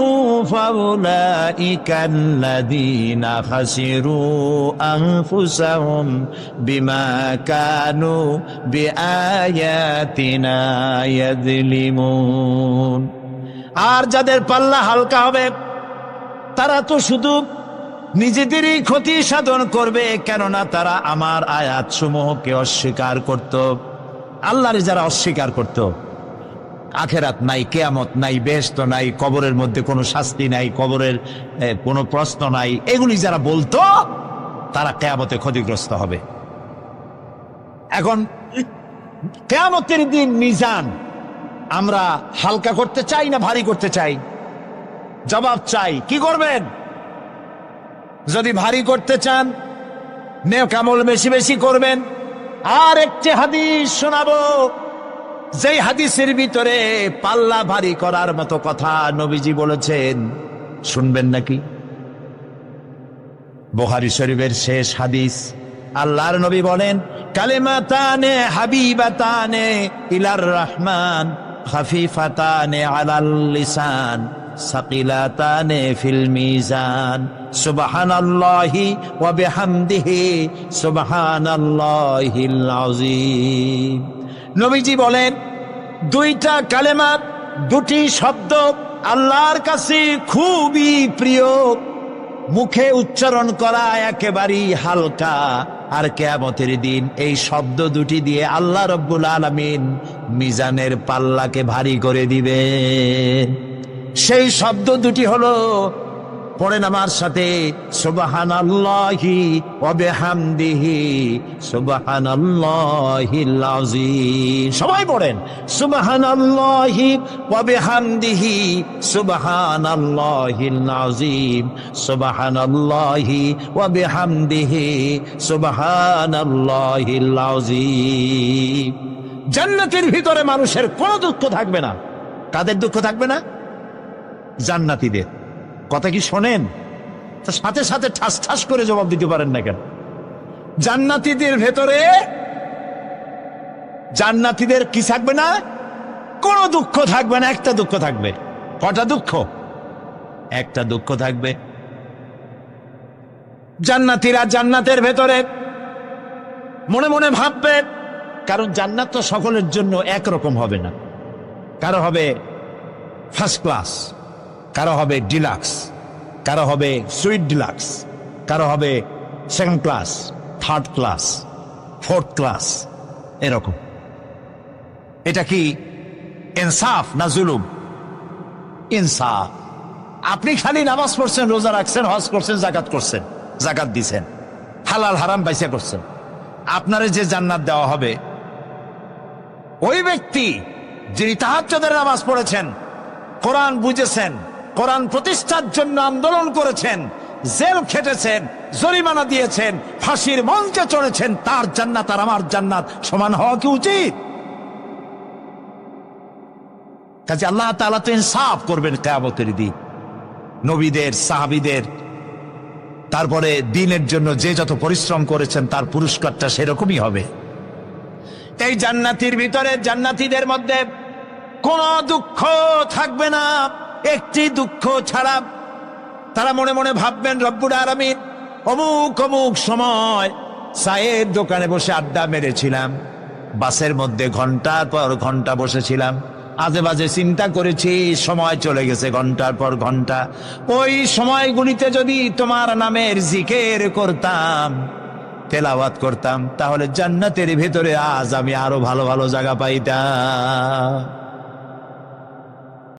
فأولئك الذين خسروا أنفسهم بما كانوا بآياتنا يظلمون। আর যাদের পাল্লা হালকা হবে তারা তো শুধু নিজেদেরই ক্ষতি সাধন করবে, কেননা তারা আমার আয়াত সমূহকে অস্বীকার করত। আল্লাহরে যারা অস্বীকার করত, আখেরাত নাই, কিয়ামত নাই, বেহেশত নাই, কবরের মধ্যে কোনো শাস্তি নাই, কবরের কোনো প্রশ্ন নাই, এগুলি যারা বলতো তারা কিয়ামতে ক্ষতিগ্রস্ত হবে। এখন কিয়ামতের দিন মিজান আমরা হালকা করতে চাই না ভারী করতে চাই? জবাব চাই। কি করবেন? যদি ভারী করতে চান নেক আমল বেশি বেশি করবেন। আর একটি হাদিস শোনাবো, যেই হাদিসের ভিতরে পাল্লা ভারী করার মতো কথা নবীজি বলেছেন, শুনবেন নাকি? বুখারী শরীফের শেষ হাদিস। আল্লাহর নবী বলেন, কালিমাতানে হাবিবাতানে ইলার রহমান খাফিফাতানে আলাল লিসান সাকিলাতানে ফিল মিজান সুবহানাল্লাহি ওয়া বিহামদিহি সুবহানাল্লাহিল আযীম। নবীজি বলেন, দুইটা কালেমা, দুটি শব্দ আল্লাহর কাছে খুবই প্রিয়, মুখে উচ্চারণ করা একেবারেই হালকা। আর কিয়ামতের দিন এই শব্দ দুটি দিয়ে আল্লাহ রব্বুল আলামিন মিজানের পাল্লাকে ভারী করে দিবে। সেই শব্দ দুটি হলো, পড়েন আমার সাথে, সুবহানাল্লাহি ওয়া বিহামদিহি সুবহানাল্লাহিল আযীম। সবাই পড়েন, সুবহানাল্লাহি ওয়া বিহামদিহি সুবহানাল্লাহিল আযীম সুবহানাল্লাহি ওয়া বিহামদিহি সুবহানাল্লাহিল আযীম। জান্নাতের ভিতরে মানুষের কোনো দুঃখ থাকবে না। কাদের দুঃখ থাকবে না? জান্নাতীদের। কথা কি শোনেন? সাথে সাথে ঠাস ঠাস করে জবাব দিতে পারেন না কেন? জান্নাতীদের ভেতরে, জান্নাতীদের কি থাকবে না? কোনো দুঃখ থাকবে না। একটা দুঃখ থাকবে। কটা দুঃখ? একটা দুঃখ থাকবে। জান্নাতীরা জান্নাতের ভেতরে মনে মনে ভাববে, কারণ জান্নাত তো সকলের জন্য একরকম হবে না। কারো হবে ফার্স্ট ক্লাস, কারো হবে ডিলাক্স, কারো হবে সুইট ডিলাক্স, কারো হবে second class, third class, fourth class, এরকম। এটা কি ইনসাফ না জুলুম? ইনসাফ। আপনি খালি নামাজ পড়ছেন, রোজা রাখছেন, হজ করছেন, জাকাত করছেন, জাকাত দিছেন, হালাল হারাম বাইসা করছেন, আপনারে যে জান্নাত দেওয়া হবে, ওই ব্যক্তি যিনি তাহাজ্জুদের নামাজ পড়েছেন, কোরআন বুঝেছেন, কোরআন প্রতিষ্ঠার জন্য আন্দোলন করেছেন, জেল খেটেছেন, জরিমানা দিয়েছেন, ফাঁসির মঞ্চে চড়েছেন, তার জান্নাত আর আমার জান্নাত সমান হওয়া কি উচিত? কাজে আল্লাহ তাআলা তো ইনসাফ করবেন কিয়ামতের দিন। নবীদের, সাহাবীদের, তারপরে দিনের জন্য যে যত পরিশ্রম করেছেন তার পুরস্কারটা সেরকমই হবে। এই জান্নাতের ভিতরে, জান্নাতীদের মধ্যে কোনো দুঃখ থাকবে না, একটি দুঃখ ছাড়া। তারা মনে মনে ভাববেন, রব্বুল আলামিন, অমুক অমুক সময় চায়ের দোকানে বসে আড্ডা মেরেছিলাম, বাসের মধ্যে ঘন্টার পর ঘন্টা বসেছিলাম, আজে বাজে চিন্তা করেছি, সময় চলে গেছে ঘন্টার পর ঘন্টা। ওই সময়গুলিতে যদি তোমার নামের জিকির করতাম, তেলাওয়াত করতাম, তাহলে জান্নাতের ভিতরে আজ আমি আরো ভালো ভালো জায়গা পাইতাম।